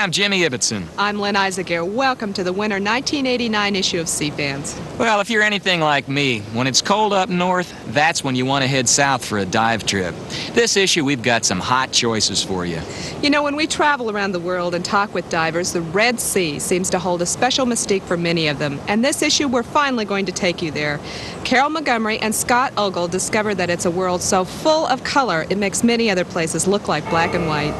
I'm Jimmy Ibbotson. I'm Lynn Eisaguirre. Welcome to the winter 1989 issue of Sea Fans. Well, if you're anything like me, when it's cold up north, that's when you want to head south for a dive trip. This issue, we've got some hot choices for you. You know, when we travel around the world and talk with divers, the Red Sea seems to hold a special mystique for many of them. And this issue, we're finally going to take you there. Carol Montgomery and Scott Ogle discovered that it's a world so full of color, it makes many other places look like black and white.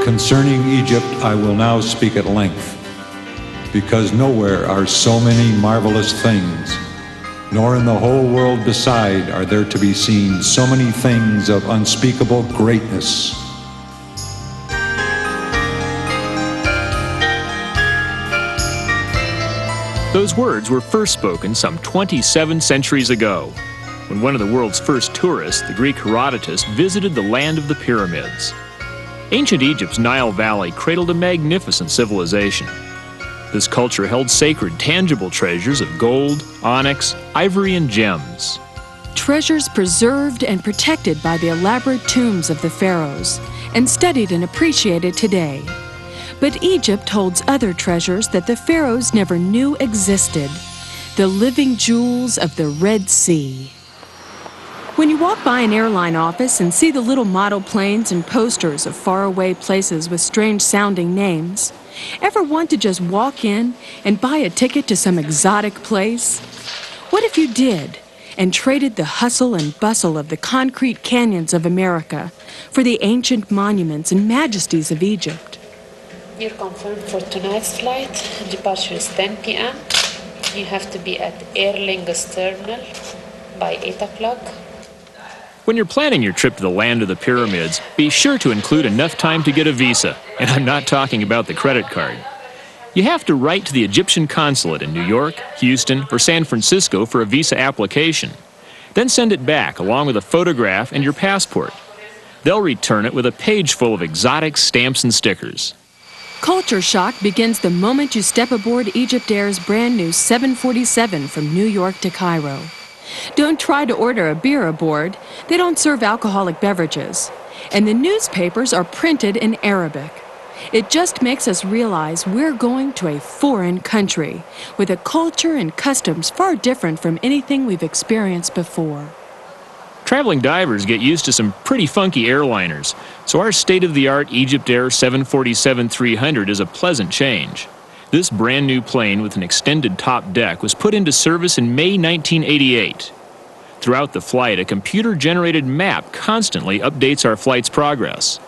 Concerning Egypt, I will now speak at length, because nowhere are so many marvelous things, nor in the whole world beside are there to be seen so many things of unspeakable greatness. Those words were first spoken some 27 centuries ago, when one of the world's first tourists, the Greek Herodotus, visited the land of the pyramids. Ancient Egypt's Nile Valley cradled a magnificent civilization. This culture held sacred, tangible treasures of gold, onyx, ivory, and gems. Treasures preserved and protected by the elaborate tombs of the pharaohs, and studied and appreciated today. But Egypt holds other treasures that the pharaohs never knew existed, the living jewels of the Red Sea. When you walk by an airline office and see the little model planes and posters of faraway places with strange-sounding names, ever want to just walk in and buy a ticket to some exotic place? What if you did, and traded the hustle and bustle of the concrete canyons of America for the ancient monuments and majesties of Egypt? You're confirmed for tonight's flight. Departure is 10 p.m. You have to be at Aer Lingus Terminal by 8 o'clock. When you're planning your trip to the land of the pyramids, be sure to include enough time to get a visa, and I'm not talking about the credit card. You have to write to the Egyptian consulate in New York, Houston, or San Francisco for a visa application. Then send it back along with a photograph and your passport. They'll return it with a page full of exotic stamps and stickers. Culture shock begins the moment you step aboard EgyptAir's brand new 747 from New York to Cairo. Don't try to order a beer aboard. They don't serve alcoholic beverages. And the newspapers are printed in Arabic. It just makes us realize we're going to a foreign country with a culture and customs far different from anything we've experienced before. Traveling divers get used to some pretty funky airliners, so our state-of-the-art EgyptAir 747-300 is a pleasant change. This brand new plane with an extended top deck was put into service in May 1988. Throughout the flight, a computer-generated map constantly updates our flight's progress.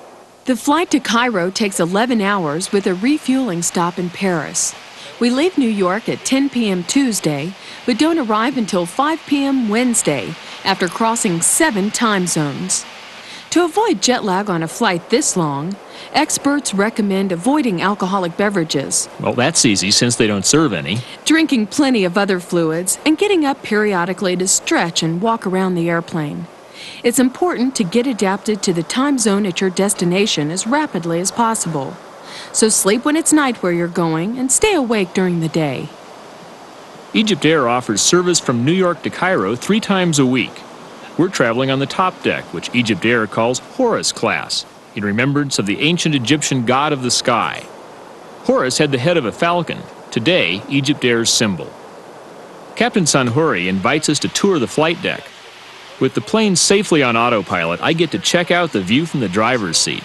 The flight to Cairo takes 11 hours with a refueling stop in Paris. We leave New York at 10 p.m. Tuesday, but don't arrive until 5 p.m. Wednesday after crossing 7 time zones. To avoid jet lag on a flight this long, experts recommend avoiding alcoholic beverages, Well, that's easy since they don't serve any. drinking plenty of other fluids, and getting up periodically to stretch and walk around the airplane. It's important to get adapted to the time zone at your destination as rapidly as possible. So sleep when it's night where you're going and stay awake during the day. Egypt Air offers service from New York to Cairo 3 times a week. We're traveling on the top deck, which Egypt Air calls Horus class, in remembrance of the ancient Egyptian god of the sky. Horus had the head of a falcon, today Egypt Air's symbol. Captain Sanhouri invites us to tour the flight deck. With the plane safely on autopilot, I get to check out the view from the driver's seat.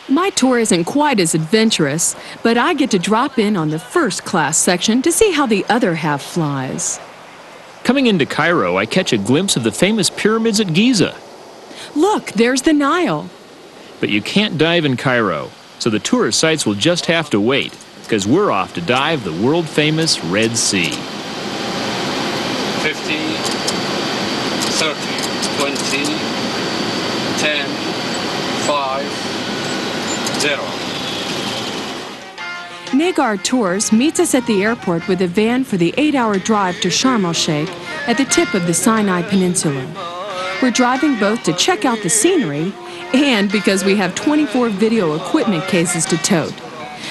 My tour isn't quite as adventurous, but I get to drop in on the first class section to see how the other half flies. Coming into Cairo, I catch a glimpse of the famous pyramids at Giza. Look, there's the Nile. But you can't dive in Cairo, so the tourist sites will just have to wait, because we're off to dive the world-famous Red Sea. 50, 30, 20, 10, 5, 0. Nagar Tours meets us at the airport with a van for the 8-hour drive to Sharm el-Sheikh at the tip of the Sinai Peninsula. We're driving both to check out the scenery and because we have 24 video equipment cases to tote.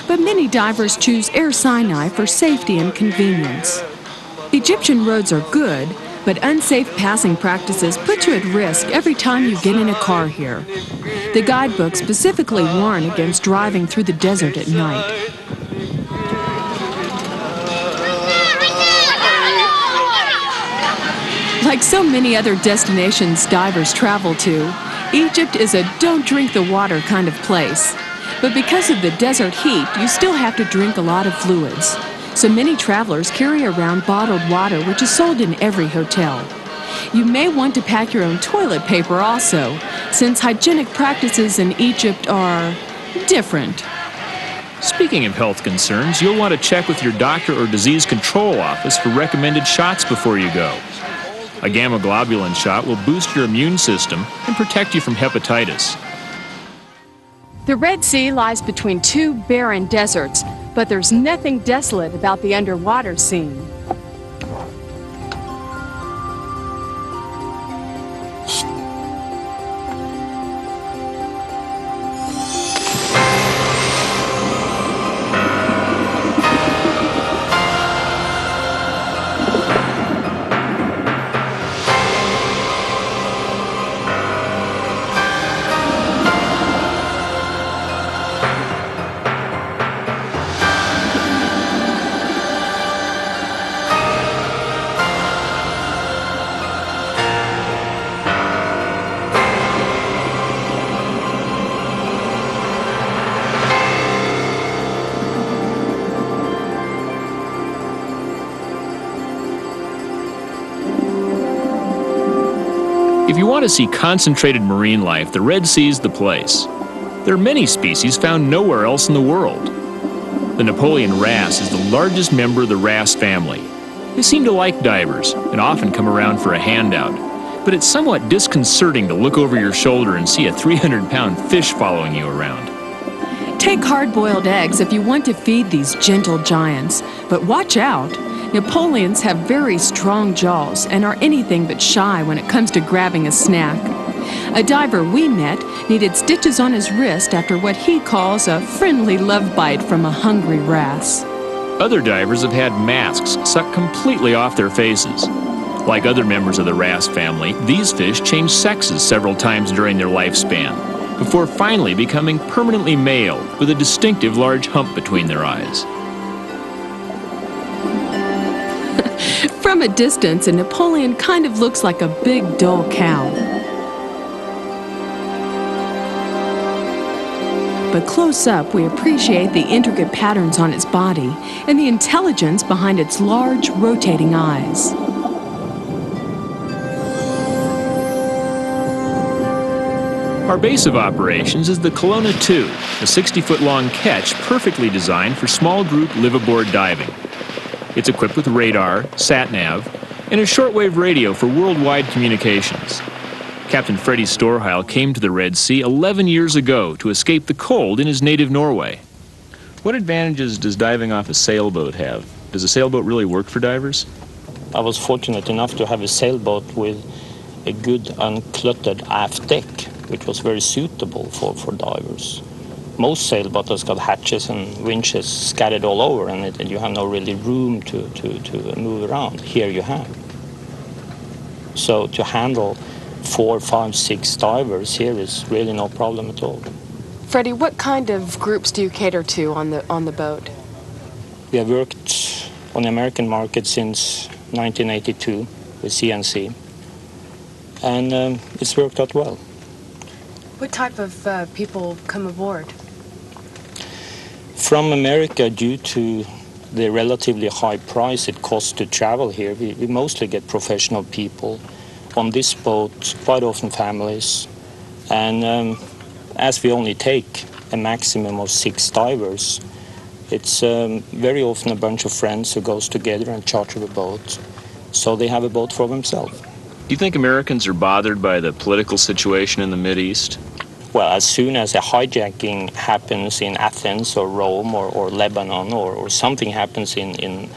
But many divers choose Air Sinai for safety and convenience. Egyptian roads are good, but unsafe passing practices put you at risk every time you get in a car here. The guidebooks specifically warn against driving through the desert at night. Like so many other destinations divers travel to, Egypt is a don't drink the water kind of place. But because of the desert heat, you still have to drink a lot of fluids. So many travelers carry around bottled water, which is sold in every hotel. You may want to pack your own toilet paper also, since hygienic practices in Egypt are different. Speaking of health concerns, you'll want to check with your doctor or disease control office for recommended shots before you go. A gamma globulin shot will boost your immune system and protect you from hepatitis. The Red Sea lies between 2 barren deserts, but there's nothing desolate about the underwater scene. If you want to see concentrated marine life, the Red Sea's the place. There are many species found nowhere else in the world. The Napoleon wrasse is the largest member of the wrasse family. They seem to like divers and often come around for a handout, but it's somewhat disconcerting to look over your shoulder and see a 300-pound fish following you around. Take hard-boiled eggs if you want to feed these gentle giants, but watch out. Napoleons have very strong jaws and are anything but shy when it comes to grabbing a snack. A diver we met needed stitches on his wrist after what he calls a friendly love bite from a hungry wrasse. Other divers have had masks sucked completely off their faces. Like other members of the wrasse family, these fish change sexes several times during their lifespan, before finally becoming permanently male with a distinctive large hump between their eyes. From a distance, a Napoleon kind of looks like a big, dull cow. But close up, we appreciate the intricate patterns on its body and the intelligence behind its large, rotating eyes. Our base of operations is the Kelowna 2, a 60-foot-long ketch perfectly designed for small group live-aboard diving. It's equipped with radar, sat-nav, and a shortwave radio for worldwide communications. Captain Freddie Storeheil came to the Red Sea 11 years ago to escape the cold in his native Norway. What advantages does diving off a sailboat have? Does a sailboat really work for divers? I was fortunate enough to have a sailboat with a good uncluttered aft deck, which was very suitable for divers. Most sailboats have got hatches and winches scattered all over, and you have no really room to move around. Here you have. So to handle 4, 5, 6 divers here is really no problem at all. Freddie, what kind of groups do you cater to on the boat? We have worked on the American market since 1982 with CNC, and it's worked out well. What type of people come aboard? From America, due to the relatively high price it costs to travel here, we mostly get professional people. On this boat, quite often families, and as we only take a maximum of 6 divers, it's very often a bunch of friends who goes together and charter a boat, so they have a boat for themselves. Do you think Americans are bothered by the political situation in the Mideast? Well, as soon as a hijacking happens in Athens or Rome or Lebanon or something happens in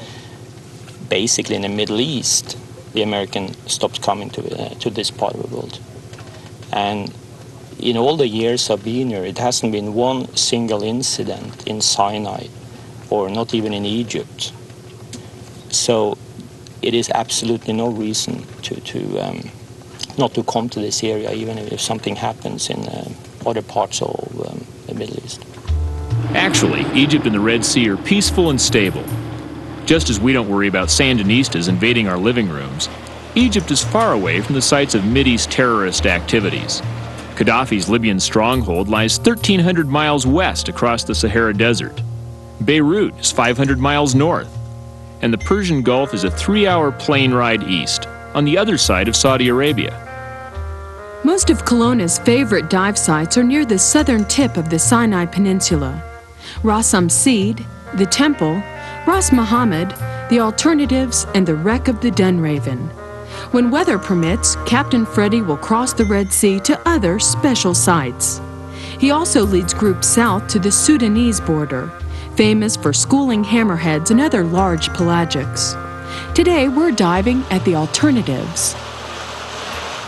basically in the Middle East, the American stops coming to this part of the world. And in all the years I've been here, it hasn't been one single incident in Sinai or not even in Egypt. So it is absolutely no reason to not to come to this area, even if something happens in other parts of the Middle East. Actually, Egypt and the Red Sea are peaceful and stable. Just as we don't worry about Sandinistas invading our living rooms, Egypt is far away from the sites of Mideast terrorist activities. Gaddafi's Libyan stronghold lies 1,300 miles west across the Sahara Desert. Beirut is 500 miles north. And the Persian Gulf is a 3-hour plane ride east, on the other side of Saudi Arabia. Most of Kelowna's favorite dive sites are near the southern tip of the Sinai Peninsula. Ras Amseed, the Temple, Ras Mohammed, the Alternatives, and the wreck of the Dunraven. When weather permits, Captain Freddie will cross the Red Sea to other special sites. He also leads groups south to the Sudanese border, famous for schooling hammerheads and other large pelagics. Today, we're diving at the Alternatives.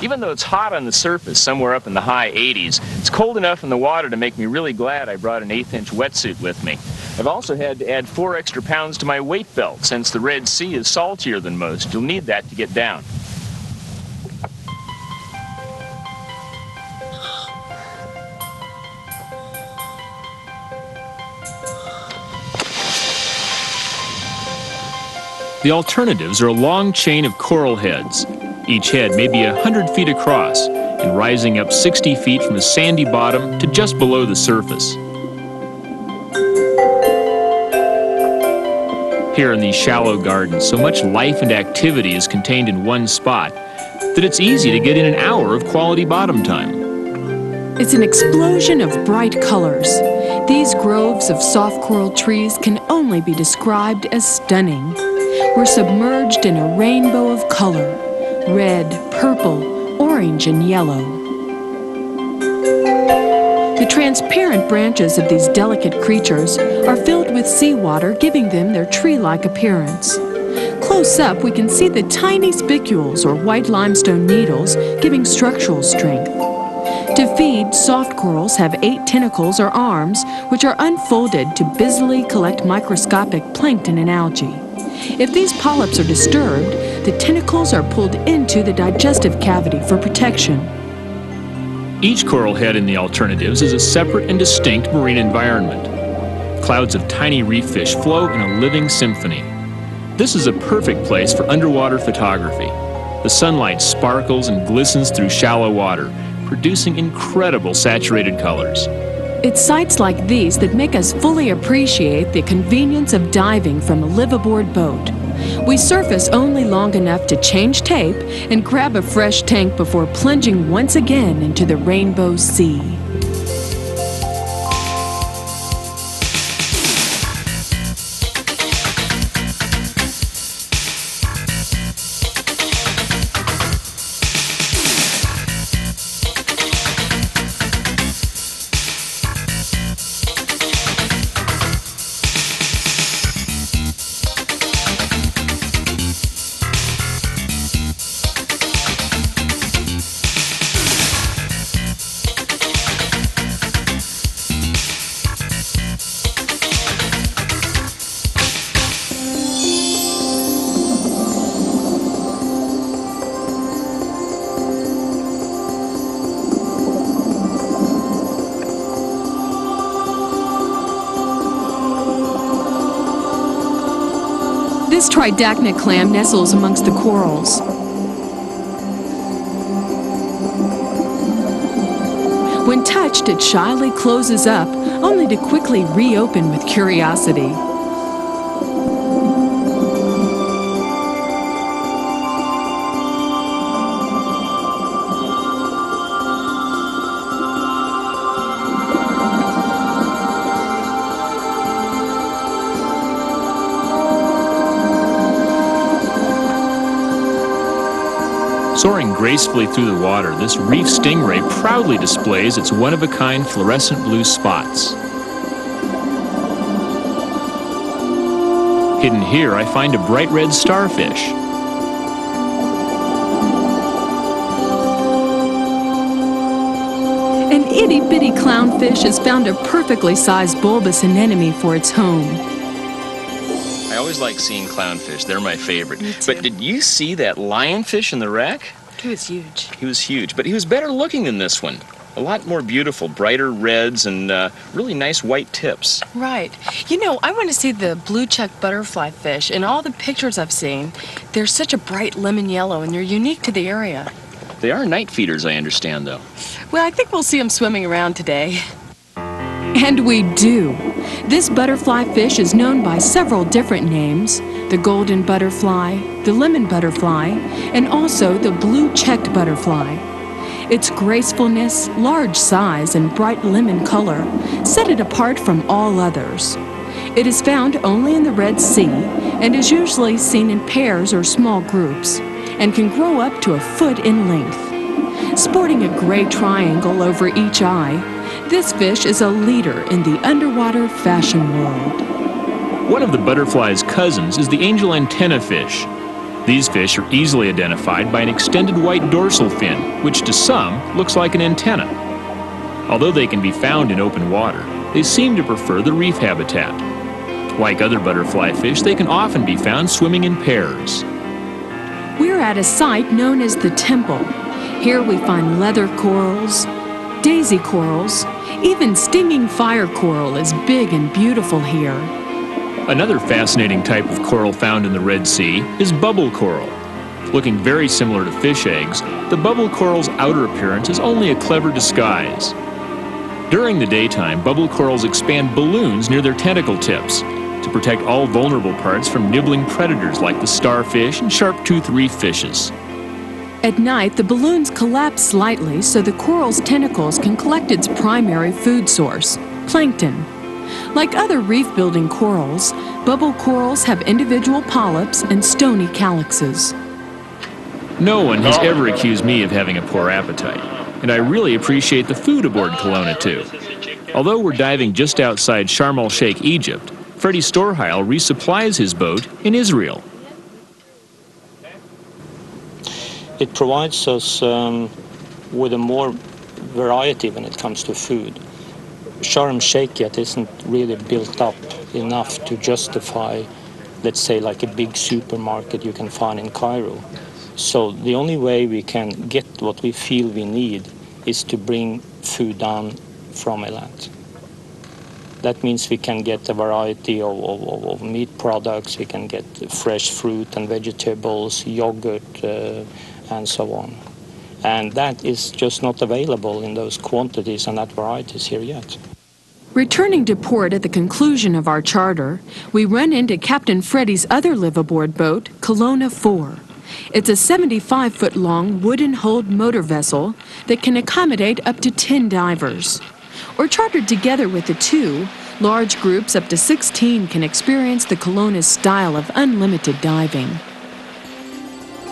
Even though it's hot on the surface, somewhere up in the high 80s, it's cold enough in the water to make me really glad I brought an 1/8-inch wetsuit with me. I've also had to add 4 extra pounds to my weight belt since the Red Sea is saltier than most. You'll need that to get down. The Alternatives are a long chain of coral heads. Each head may be 100 feet across and rising up 60 feet from the sandy bottom to just below the surface. Here in these shallow gardens, so much life and activity is contained in one spot that it's easy to get in an hour of quality bottom time. It's an explosion of bright colors. These groves of soft coral trees can only be described as stunning. We're submerged in a rainbow of color: red, purple, orange, and yellow. The transparent branches of these delicate creatures are filled with seawater, giving them their tree-like appearance. Close up, we can see the tiny spicules or white limestone needles, giving structural strength. To feed, soft corals have 8 tentacles or arms, which are unfolded to busily collect microscopic plankton and algae. If these polyps are disturbed, the tentacles are pulled into the digestive cavity for protection. Each coral head in the Alternatives is a separate and distinct marine environment. Clouds of tiny reef fish flow in a living symphony. This is a perfect place for underwater photography. The sunlight sparkles and glistens through shallow water, producing incredible saturated colors. It's sights like these that make us fully appreciate the convenience of diving from a live-aboard boat. We surface only long enough to change tape and grab a fresh tank before plunging once again into the rainbow sea. tridacna clam nestles amongst the corals. When touched, it shyly closes up, only to quickly reopen with curiosity. Soaring gracefully through the water, this reef stingray proudly displays its one-of-a-kind fluorescent blue spots. Hidden here, I find a bright red starfish. An itty-bitty clownfish has found a perfectly sized bulbous anemone for its home. I always like seeing clownfish. They're my favorite. Me too. But did you see that lionfish in the wreck? He was huge. He was huge, but he was better looking than this one. A lot more beautiful, brighter reds and really nice white tips. Right. You know, I want to see the blue-checked butterfly fish. In all the pictures I've seen, they're such a bright lemon yellow, and they're unique to the area. They are night feeders, I understand, though. Well, I think we'll see them swimming around today. And we do. This butterfly fish is known by several different names: the golden butterfly, the lemon butterfly, and also the blue-checked butterfly. Its gracefulness, large size, and bright lemon color set it apart from all others. It is found only in the Red Sea and is usually seen in pairs or small groups, and can grow up to a foot in length. Sporting a gray triangle over each eye, this fish is a leader in the underwater fashion world. One of the butterfly's cousins is the angel antenna fish. These fish are easily identified by an extended white dorsal fin, which to some looks like an antenna. Although they can be found in open water, they seem to prefer the reef habitat. Like other butterfly fish, they can often be found swimming in pairs. We're at a site known as the Temple. Here we find leather corals, daisy corals, even stinging fire coral is big and beautiful here. Another fascinating type of coral found in the Red Sea is bubble coral. Looking very similar to fish eggs, the bubble coral's outer appearance is only a clever disguise. During the daytime, bubble corals expand balloons near their tentacle tips to protect all vulnerable parts from nibbling predators like the starfish and sharp-toothed reef fishes. At night, the balloons collapse slightly so the coral's tentacles can collect its primary food source, plankton. Like other reef-building corals, bubble corals have individual polyps and stony calyxes. No one has ever accused me of having a poor appetite, and I really appreciate the food aboard Kelowna too. Although we're diving just outside Sharm el-Sheikh, Egypt, Freddie Storheil resupplies his boat in Israel. It provides us with a more variety when it comes to food. Sharm el-Sheikh yet isn't really built up enough to justify, let's say, like a big supermarket you can find in Cairo. So the only way we can get what we feel we need is to bring food down from Elat. That means we can get a variety of meat products, we can get fresh fruit and vegetables, yogurt, and so on. And that is just not available in those quantities and that varieties here yet. Returning to port at the conclusion of our charter, we run into Captain Freddie's other live-aboard boat, Kelowna 4. It's a 75-foot-long wooden-hulled motor vessel that can accommodate up to 10 divers. Or chartered together with the two, large groups up to 16 can experience the Kelowna's style of unlimited diving.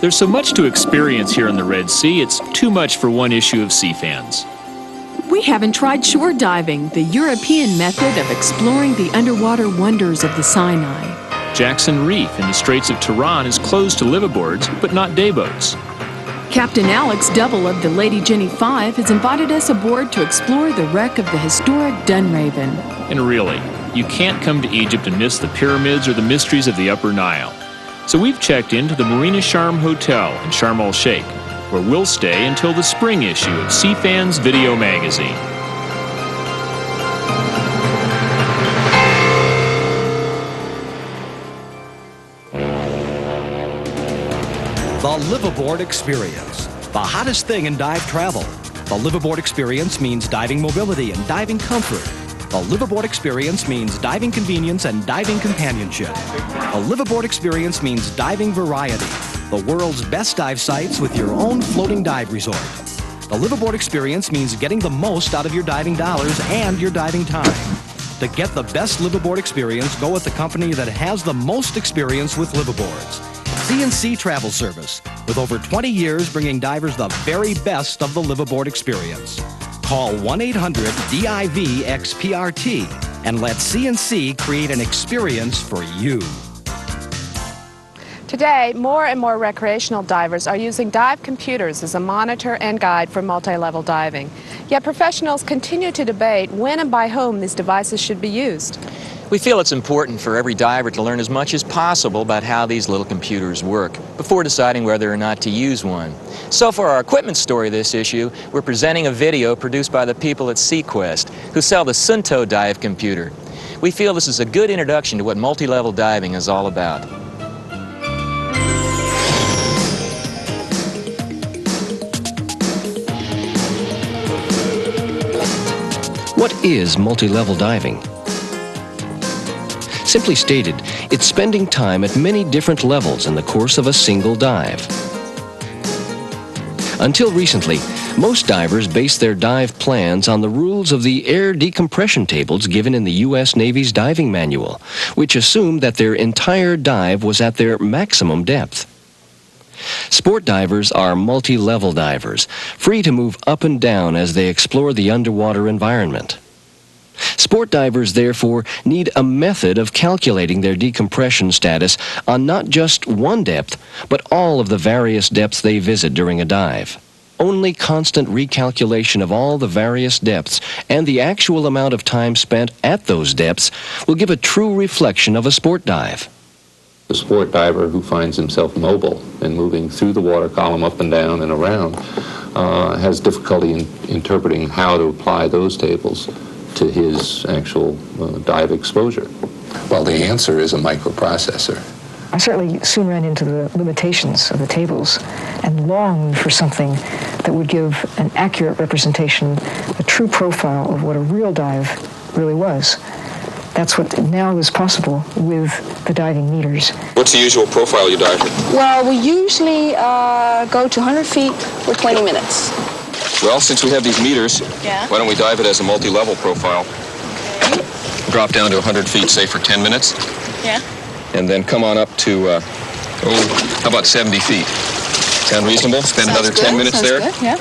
There's so much to experience here in the Red Sea, it's too much for one issue of Sea Fans. We haven't tried shore diving, the European method of exploring the underwater wonders of the Sinai. Jackson Reef in the Straits of Tiran is closed to liveaboards, but not dayboats. Captain Alex Double of the Lady Jenny 5 has invited us aboard to explore the wreck of the historic Dunraven. And really, you can't come to Egypt and miss the pyramids or the mysteries of the Upper Nile. So we've checked into the Marina Sharm Hotel in Sharm el-Sheikh, where we'll stay until the spring issue of Sea Fans Video Magazine. The Liveaboard Experience, the hottest thing in dive travel. The Liveaboard Experience means diving mobility and diving comfort. The Liveaboard Experience means diving convenience and diving companionship. The Liveaboard Experience means diving variety. The world's best dive sites with your own floating dive resort. The Liveaboard Experience means getting the most out of your diving dollars and your diving time. To get the best Liveaboard experience, go with the company that has the most experience with liveaboards. C&C Travel Service, with over 20 years bringing divers the very best of the liveaboard experience. Call 1-800-DIV-XPRT and let C&C create an experience for you. Today, more and more recreational divers are using dive computers as a monitor and guide for multi-level diving. Yet professionals continue to debate when and by whom these devices should be used. We feel it's important for every diver to learn as much as possible about how these little computers work before deciding whether or not to use one. So for our equipment story this issue, we're presenting a video produced by the people at Sequest, who sell the Sunto dive computer. We feel this is a good introduction to what multi-level diving is all about. What is multi-level diving? Simply stated, it's spending time at many different levels in the course of a single dive. Until recently, most divers base their dive plans on the rules of the air decompression tables given in the U.S. Navy's diving manual, which assumed that their entire dive was at their maximum depth. Sport divers are multi-level divers, free to move up and down as they explore the underwater environment. Sport divers, therefore, need a method of calculating their decompression status on not just one depth, but all of the various depths they visit during a dive. Only constant recalculation of all the various depths and the actual amount of time spent at those depths will give a true reflection of a sport dive. The sport diver who finds himself mobile and moving through the water column up and down and around has difficulty in interpreting how to apply those tables to his actual dive exposure. Well, the answer is a microprocessor. I certainly soon ran into the limitations of the tables and longed for something that would give an accurate representation, a true profile of what a real dive really was. That's what now is possible with the diving meters. What's the usual profile you dive? Well, we usually go to 100 feet for 20 minutes. Well, since we have these meters, why don't we dive it as a multi-level profile? Okay. Drop down to 100 feet, say, for 10 minutes. Yeah. And then come on up to, how about 70 feet? Sound reasonable? Spend another 10 minutes there? Good. Yeah.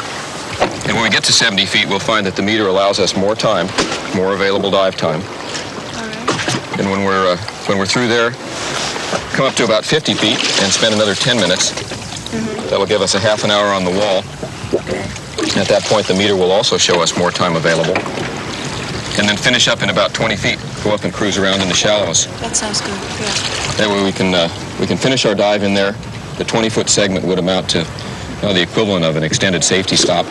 And when we get to 70 feet, we'll find that the meter allows us more time, more available dive time. All right. And when we're through there, come up to about 50 feet and spend another 10 minutes. Mm-hmm. That'll give us a half an hour on the wall. Okay. At that point, the meter will also show us more time available. And then finish up in about 20 feet. Go up and cruise around in the shallows. That sounds good, yeah. That way we can finish our dive in there. The 20-foot segment would amount to the equivalent of an extended safety stop.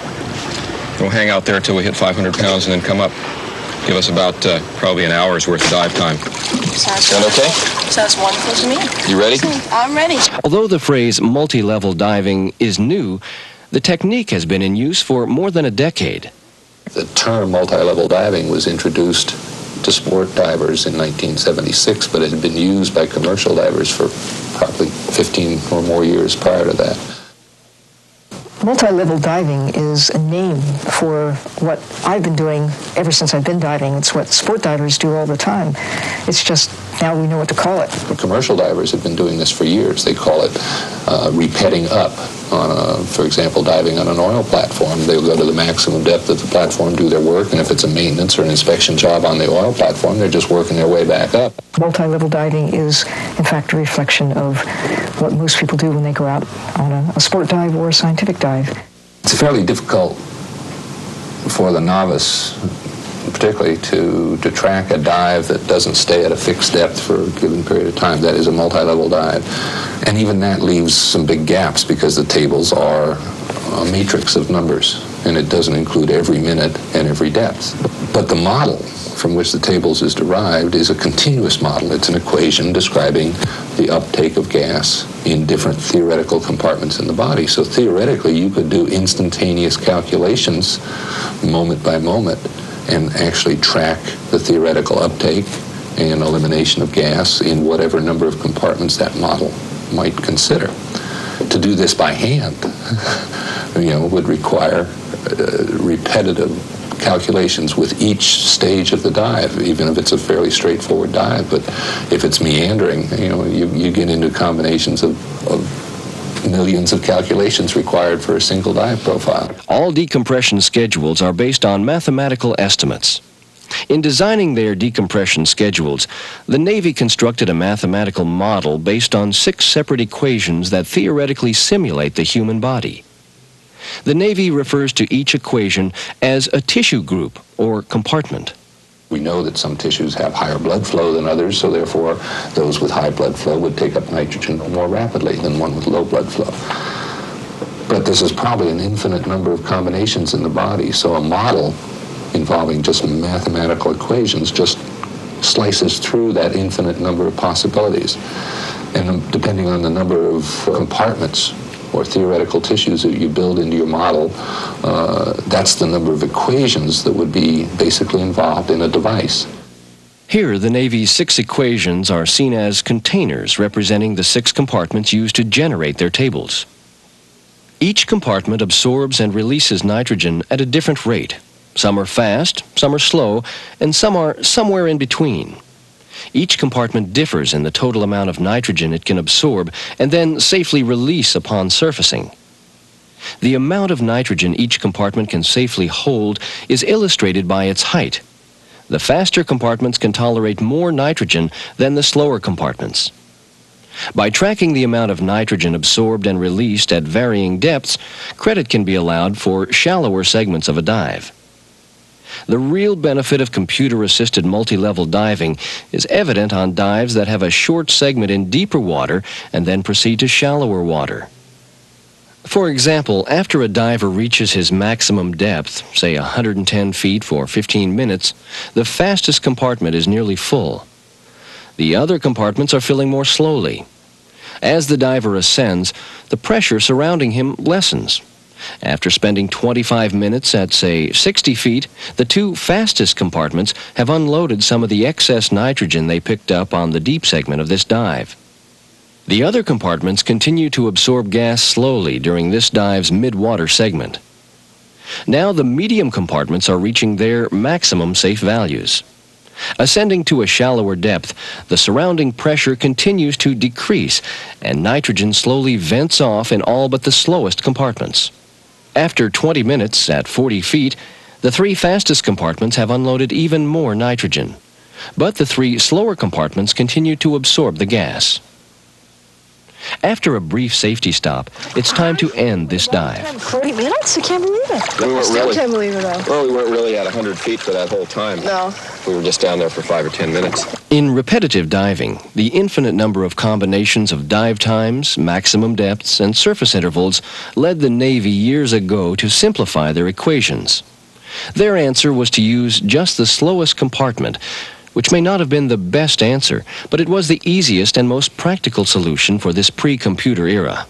We'll hang out there until we hit 500 pounds and then come up. Give us about probably an hour's worth of dive time. Sound okay? Sounds wonderful to me. You ready? I'm ready. Although the phrase multi-level diving is new, the technique has been in use for more than a decade. The term multi-level diving was introduced to sport divers in 1976, but it had been used by commercial divers for probably 15 or more years prior to that. Multi-level diving is a name for what I've been doing ever since I've been diving. It's what sport divers do all the time. It's just now we know what to call it. The commercial divers have been doing this for years. They call it repetting up. For example, diving on an oil platform, they'll go to the maximum depth of the platform, do their work, and if it's a maintenance or an inspection job on the oil platform, they're just working their way back up. Multi-level diving is, in fact, a reflection of what most people do when they go out on a sport dive or a scientific dive. It's fairly difficult for the novice, particularly to track a dive that doesn't stay at a fixed depth for a given period of time. That is a multi-level dive. And even that leaves some big gaps because the tables are a matrix of numbers, and it doesn't include every minute and every depth. But the model from which the tables is derived is a continuous model. It's an equation describing the uptake of gas in different theoretical compartments in the body. So theoretically, you could do instantaneous calculations moment by moment and actually track the theoretical uptake and elimination of gas in whatever number of compartments that model might consider. To do this by hand, would require repetitive calculations with each stage of the dive, even if it's a fairly straightforward dive. But if it's meandering, you get into combinations of millions of calculations required for a single dive profile. All decompression schedules are based on mathematical estimates. In designing their decompression schedules, the Navy constructed a mathematical model based on 6 separate equations that theoretically simulate the human body. The Navy refers to each equation as a tissue group or compartment. We know that some tissues have higher blood flow than others, so therefore those with high blood flow would take up nitrogen more rapidly than one with low blood flow. But this is probably an infinite number of combinations in the body, so a model involving just mathematical equations just slices through that infinite number of possibilities. And depending on the number of compartments or theoretical tissues that you build into your model, that's the number of equations that would be basically involved in a device. Here, the Navy's 6 equations are seen as containers representing the 6 compartments used to generate their tables. Each compartment absorbs and releases nitrogen at a different rate. Some are fast, some are slow, and some are somewhere in between. Each compartment differs in the total amount of nitrogen it can absorb and then safely release upon surfacing. The amount of nitrogen each compartment can safely hold is illustrated by its height. The faster compartments can tolerate more nitrogen than the slower compartments. By tracking the amount of nitrogen absorbed and released at varying depths, credit can be allowed for shallower segments of a dive. The real benefit of computer-assisted multi-level diving is evident on dives that have a short segment in deeper water and then proceed to shallower water. For example, after a diver reaches his maximum depth, say 110 feet for 15 minutes, the fastest compartment is nearly full. The other compartments are filling more slowly. As the diver ascends, the pressure surrounding him lessens. After spending 25 minutes at, say, 60 feet, the 2 fastest compartments have unloaded some of the excess nitrogen they picked up on the deep segment of this dive. The other compartments continue to absorb gas slowly during this dive's mid-water segment. Now the medium compartments are reaching their maximum safe values. Ascending to a shallower depth, the surrounding pressure continues to decrease, and nitrogen slowly vents off in all but the slowest compartments. After 20 minutes at 40 feet, the 3 fastest compartments have unloaded even more nitrogen. But the 3 slower compartments continue to absorb the gas. After a brief safety stop, it's time to end this dive. 40 minutes? I can't believe it. I still can't believe it, though. Well, we weren't really at 100 feet for that whole time. No. We were just down there for 5 or 10 minutes. In repetitive diving, the infinite number of combinations of dive times, maximum depths, and surface intervals led the Navy years ago to simplify their equations. Their answer was to use just the slowest compartment, which may not have been the best answer, but it was the easiest and most practical solution for this pre-computer era.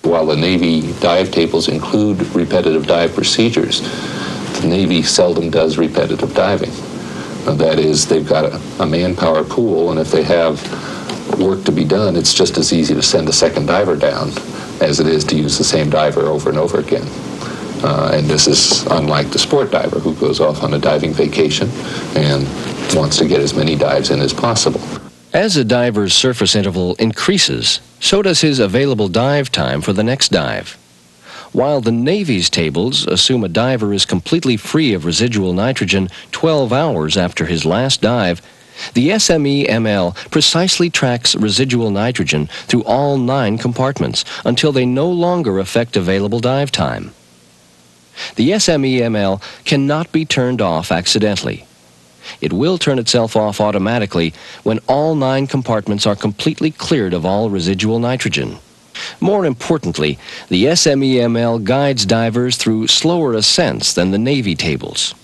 While the Navy dive tables include repetitive dive procedures, the Navy seldom does repetitive diving. That is, they've got a manpower pool, and if they have work to be done, it's just as easy to send a second diver down as it is to use the same diver over and over again. And this is unlike the sport diver who goes off on a diving vacation and wants to get as many dives in as possible. As a diver's surface interval increases, so does his available dive time for the next dive. While the Navy's tables assume a diver is completely free of residual nitrogen 12 hours after his last dive, the SME-ML precisely tracks residual nitrogen through all 9 compartments until they no longer affect available dive time. The SME-ML cannot be turned off accidentally. It will turn itself off automatically when all 9 compartments are completely cleared of all residual nitrogen. More importantly, the SME-ML guides divers through slower ascents than the Navy tables.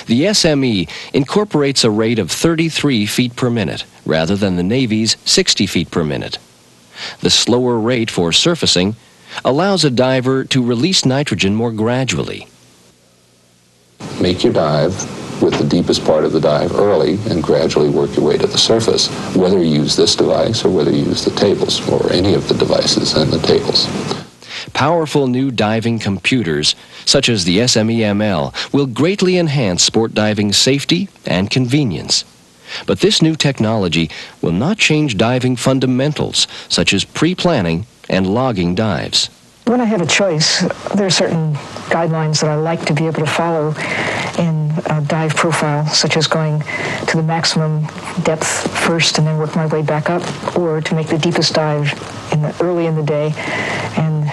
The SME incorporates a rate of 33 feet per minute, rather than the Navy's 60 feet per minute. The slower rate for surfacing allows a diver to release nitrogen more gradually. Make your dive with the deepest part of the dive early and gradually work your way to the surface, whether you use this device or whether you use the tables or any of the devices and the tables. Powerful new diving computers, such as the SME-ML, will greatly enhance sport diving safety and convenience. But this new technology will not change diving fundamentals, such as pre-planning and logging dives. When I have a choice, there are certain guidelines that I like to be able to follow in a dive profile, such as going to the maximum depth first and then work my way back up, or to make the deepest dive early in the day and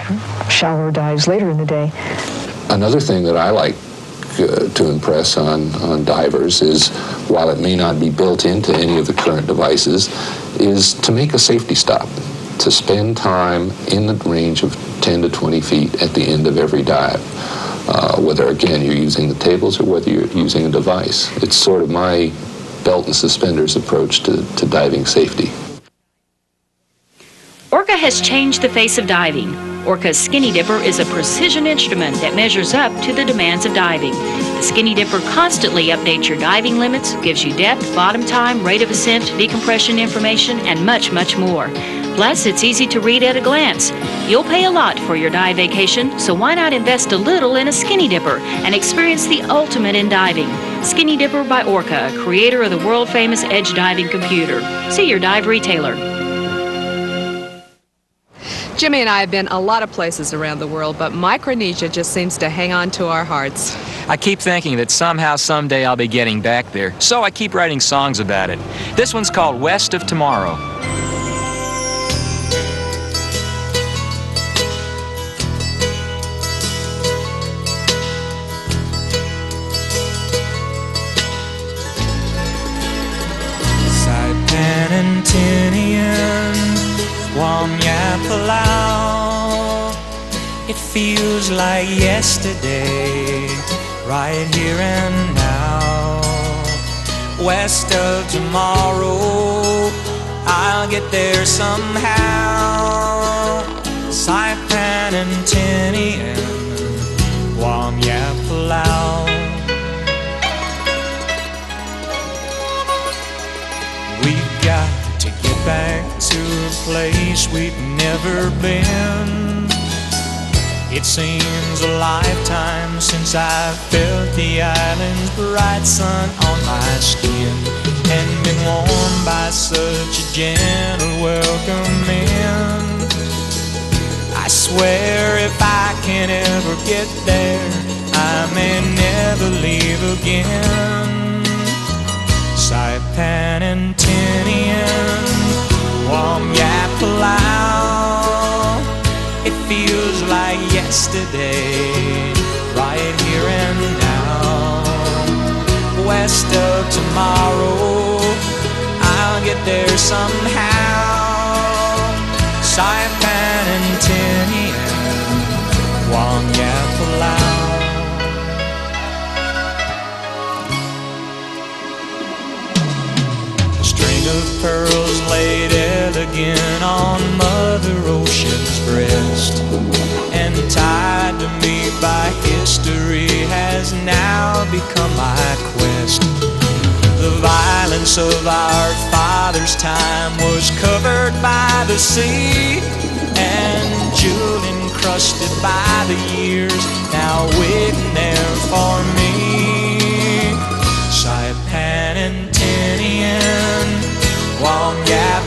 shallower dives later in the day. Another thing that I like to impress on divers is, while it may not be built into any of the current devices, is to make a safety stop, to spend time in the range of 10 to 20 feet at the end of every dive, whether, again, you're using the tables or whether you're using a device. It's sort of my belt and suspenders approach to diving safety. Orca has changed the face of diving. Orca's Skinny Dipper is a precision instrument that measures up to the demands of diving. The Skinny Dipper constantly updates your diving limits, gives you depth, bottom time, rate of ascent, decompression information, and much, much more. Plus, it's easy to read at a glance. You'll pay a lot for your dive vacation, so why not invest a little in a Skinny Dipper and experience the ultimate in diving? Skinny Dipper by Orca, creator of the world-famous edge diving computer. See your dive retailer. Jimmy and I have been a lot of places around the world, but Micronesia just seems to hang on to our hearts. I keep thinking that somehow, someday I'll be getting back there, so I keep writing songs about it. This one's called West of Tomorrow. Saipan and Tinian, Palau. It feels like yesterday, right here and now. West of tomorrow, I'll get there somehow. Saipan and Tinian, Palau. We've got to get back to a place we've never been. It seems a lifetime since I felt the island's bright sun on my skin and been warmed by such a gentle welcome in. I swear if I can ever get there, I may never leave again. Saipan and Tinian, Palau. It feels like yesterday, right here and now. West of tomorrow, I'll get there somehow. Saipan and Tinian, Palau. Of pearls laid elegant on Mother Ocean's breast, and tied to me by history has now become my quest. The violence of our father's time was covered by the sea, and jewel encrusted by the years, now waiting there for me. Saipan and Tinian,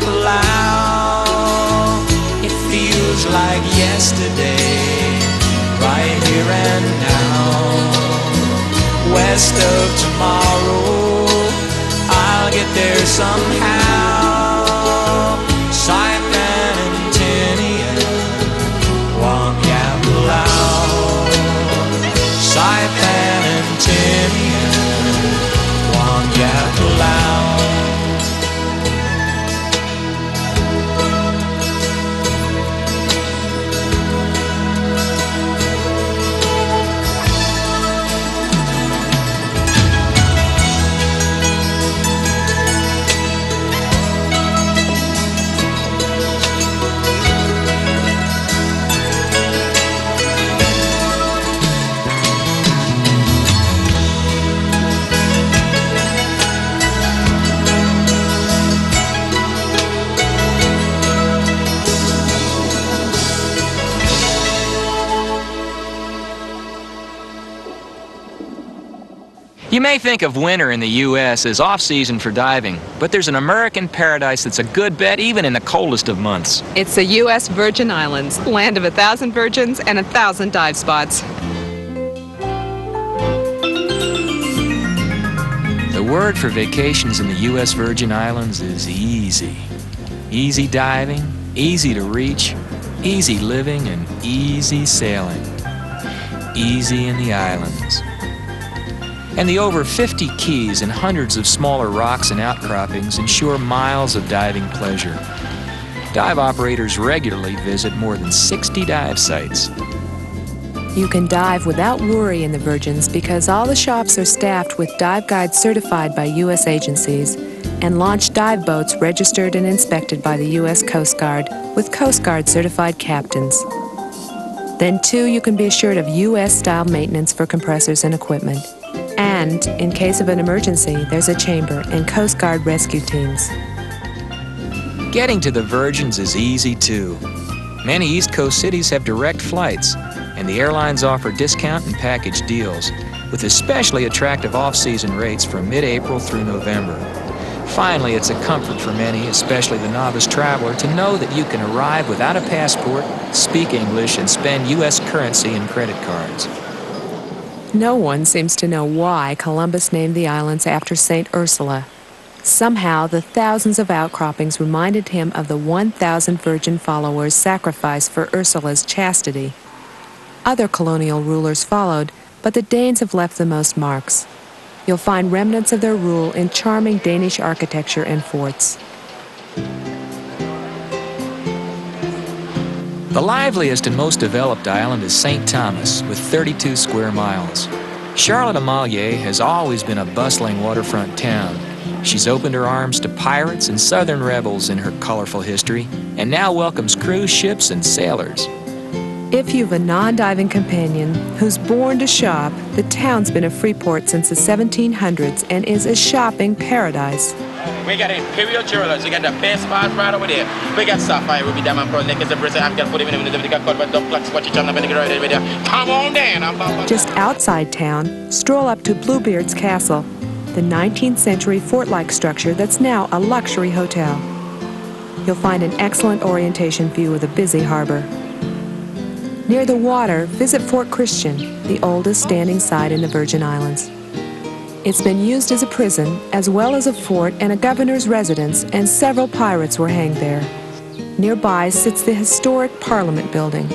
Palau. It feels like yesterday, right here and now. West of tomorrow, I'll get there somehow. Saipan and Tinian, Palau. Saipan and Tinian, Palau. You may think of winter in the U.S. as off-season for diving, but there's an American paradise that's a good bet even in the coldest of months. It's the U.S. Virgin Islands, land of 1,000 virgins and 1,000 dive spots. The word for vacations in the U.S. Virgin Islands is easy. Easy diving, easy to reach, easy living, and easy sailing. Easy in the islands. And the over 50 keys and hundreds of smaller rocks and outcroppings ensure miles of diving pleasure. Dive operators regularly visit more than 60 dive sites. You can dive without worry in the Virgins because all the shops are staffed with dive guides certified by U.S. agencies and launch dive boats registered and inspected by the U.S. Coast Guard with Coast Guard certified captains. Then, too, you can be assured of U.S.-style maintenance for compressors and equipment. And, in case of an emergency, there's a chamber and Coast Guard rescue teams. Getting to the Virgins is easy, too. Many East Coast cities have direct flights, and the airlines offer discount and package deals, with especially attractive off-season rates from mid-April through November. Finally, it's a comfort for many, especially the novice traveler, to know that you can arrive without a passport, speak English, and spend U.S. currency and credit cards. No one seems to know why Columbus named the islands after St. Ursula. Somehow, the thousands of outcroppings reminded him of the 1,000 virgin followers sacrificed for Ursula's chastity. Other colonial rulers followed, but the Danes have left the most marks. You'll find remnants of their rule in charming Danish architecture and forts. The liveliest and most developed island is St. Thomas, with 32 square miles. Charlotte Amalie has always been a bustling waterfront town. She's opened her arms to pirates and southern rebels in her colorful history, and now welcomes cruise ships and sailors. If you've a non-diving companion who's born to shop, the town's been a free port since the 1700s and is a shopping paradise. We got imperial jewelers. We got the best part right over there. We got sapphire, we be diamond pearl necklace, the Brazil, I'm gonna put him in the cut, but don't pluck, watch each other, right there. Come on down. Just outside town, stroll up to Bluebeard's Castle, the 19th century fort-like structure that's now a luxury hotel. You'll find an excellent orientation view of the busy harbor. Near the water, visit Fort Christian, the oldest standing site in the Virgin Islands. It's been used as a prison, as well as a fort and a governor's residence, and several pirates were hanged there. Nearby sits the historic Parliament building.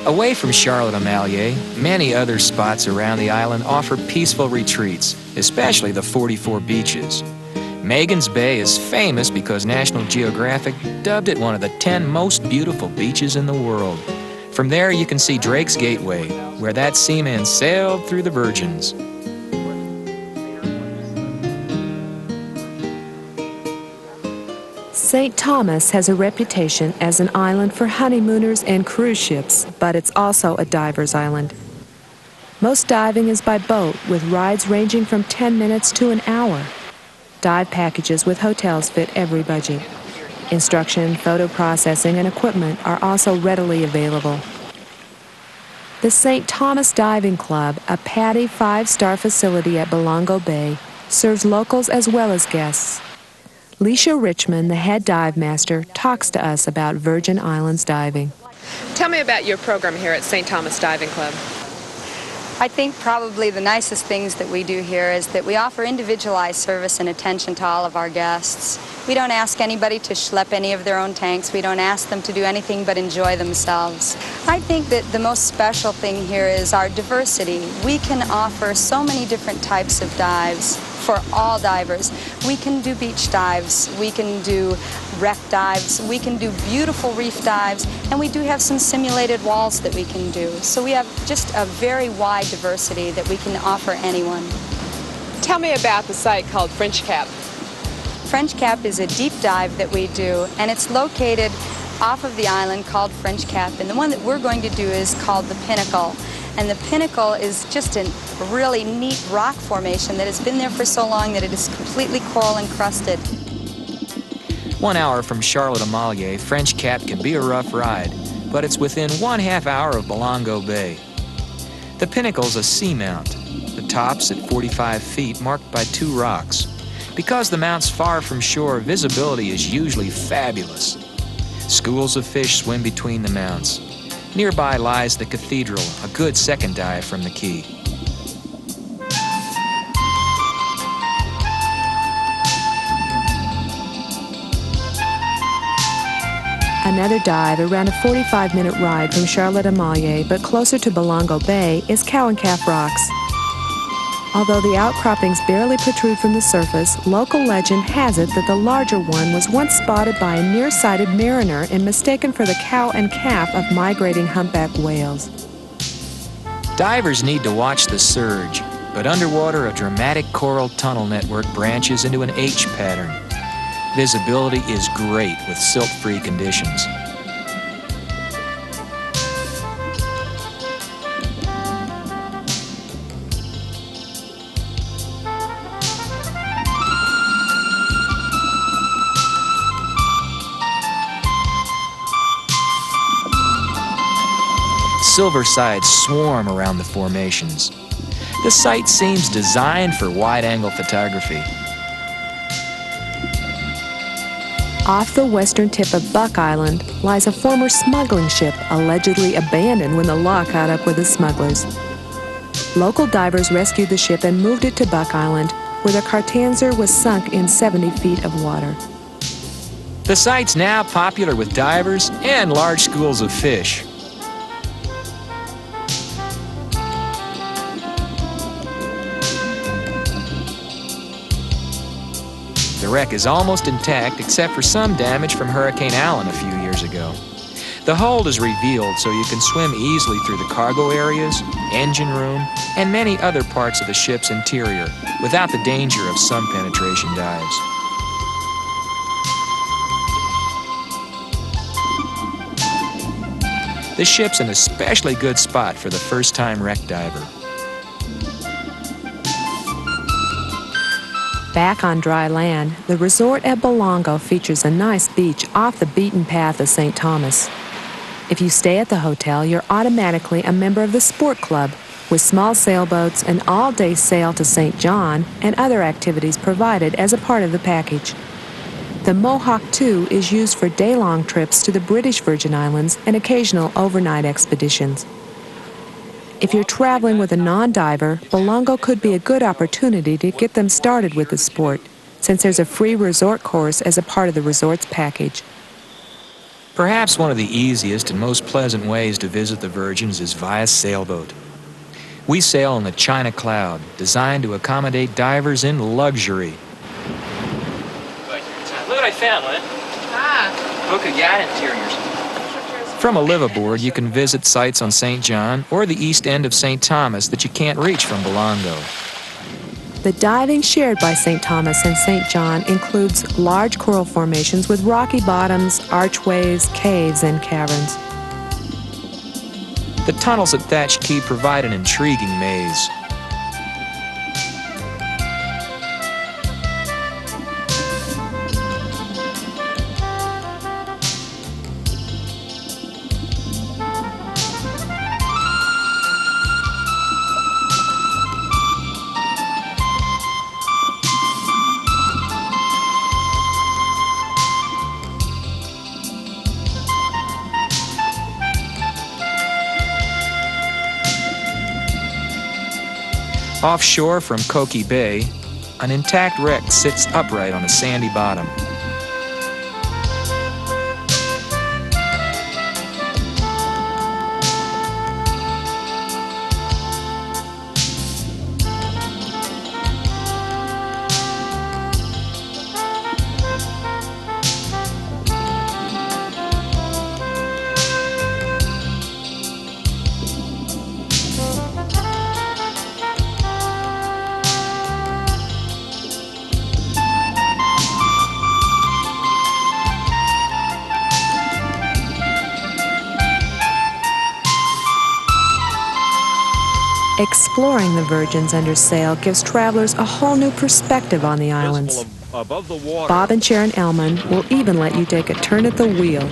Away from Charlotte Amalie, many other spots around the island offer peaceful retreats, especially the 44 beaches. Megan's Bay is famous because National Geographic dubbed it one of the 10 most beautiful beaches in the world. From there, you can see Drake's Gateway, where that seaman sailed through the Virgins. St. Thomas has a reputation as an island for honeymooners and cruise ships, but it's also a diver's island. Most diving is by boat, with rides ranging from 10 minutes to an hour. Dive packages with hotels fit every budget. Instruction, photo processing, and equipment are also readily available. The St. Thomas Diving Club, a PADI 5-star facility at Belongo Bay, serves locals as well as guests. Leisha Richmond, the head dive master, talks to us about Virgin Islands diving. Tell me about your program here at St. Thomas Diving Club. I think probably the nicest things that we do here is that we offer individualized service and attention to all of our guests. We don't ask anybody to schlep any of their own tanks. We don't ask them to do anything but enjoy themselves. I think that the most special thing here is our diversity. We can offer so many different types of dives for all divers. We can do beach dives, we can do wreck dives, we can do beautiful reef dives, and we do have some simulated walls that we can do. So we have just a very wide diversity that we can offer anyone. Tell me about the site called French Cap. French Cap is a deep dive that we do, and it's located off of the island called French Cap, and the one that we're going to do is called the Pinnacle. And the Pinnacle is just a really neat rock formation that has been there for so long that it is completely coral encrusted. 1 hour from Charlotte Amalie, French Cap can be a rough ride, but it's within 1/2 hour of Belongo Bay. The Pinnacle's a seamount. The tops at 45 feet marked by 2 rocks. Because the mount's far from shore, visibility is usually fabulous. Schools of fish swim between the mounts. Nearby lies the cathedral, a good second dive from the quay. Another dive around a 45-minute ride from Charlotte-Amalie, but closer to Belongo Bay, is Cow and Calf Rocks. Although the outcroppings barely protrude from the surface, local legend has it that the larger one was once spotted by a nearsighted mariner and mistaken for the cow and calf of migrating humpback whales. Divers need to watch the surge, but underwater a dramatic coral tunnel network branches into an H pattern. Visibility is great with silt-free conditions. Silver sides swarm around the formations. The site seems designed for wide-angle photography. Off the western tip of Buck Island lies a former smuggling ship allegedly abandoned when the law caught up with the smugglers. Local divers rescued the ship and moved it to Buck Island, where the Cartanzer was sunk in 70 feet of water. The site's now popular with divers and large schools of fish. The wreck is almost intact except for some damage from Hurricane Allen a few years ago. The hold is revealed so you can swim easily through the cargo areas, engine room, and many other parts of the ship's interior without the danger of sun penetration dives. The ship's an especially good spot for the first-time wreck diver. Back on dry land, the resort at Belongo features a nice beach off the beaten path of St. Thomas. If you stay at the hotel, you're automatically a member of the Sport Club, with small sailboats, an all-day sail to St. John, and other activities provided as a part of the package. The Mohawk 2 is used for day-long trips to the British Virgin Islands and occasional overnight expeditions. If you're traveling with a non-diver, Belongo could be a good opportunity to get them started with the sport, since there's a free resort course as a part of the resort's package. Perhaps one of the easiest and most pleasant ways to visit the Virgins is via sailboat. We sail on the China Cloud, designed to accommodate divers in luxury. Look what I found, Lynn. Book of yacht interiors. From a liveaboard, you can visit sites on St. John or the east end of St. Thomas that you can't reach from Belongo. The diving shared by St. Thomas and St. John includes large coral formations with rocky bottoms, archways, caves, and caverns. The tunnels at Thatch Key provide an intriguing maze. Offshore from Koki Bay, an intact wreck sits upright on a sandy bottom. Exploring the Virgins under sail gives travelers a whole new perspective on the islands. Bob and Sharon Ellman will even let you take a turn at the wheel.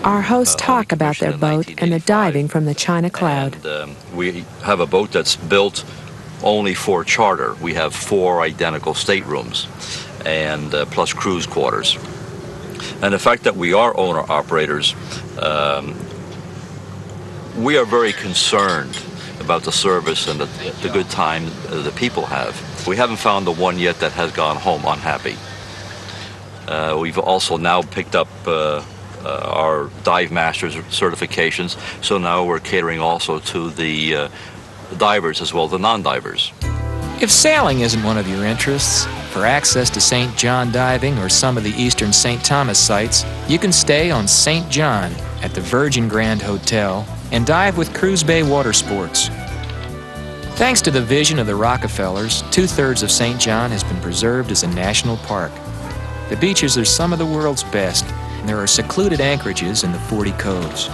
Our hosts talk about their boat and the diving from the China Cloud. And, we have a boat that's built only for charter. We have 4 identical staterooms and plus cruise quarters. And the fact that we are owner-operators, we are very concerned about the service and the good time the people have. We haven't found the one yet that has gone home unhappy. We've also now picked up our dive masters certifications, so now we're catering also to the divers as well as the non-divers. If sailing isn't one of your interests, for access to St. John diving or some of the eastern St. Thomas sites, you can stay on St. John at the Virgin Grand Hotel and dive with Cruise Bay Water Sports. Thanks to the vision of the Rockefellers, 2/3 of St. John has been preserved as a national park. The beaches are some of the world's best, and there are secluded anchorages in the 40 coves.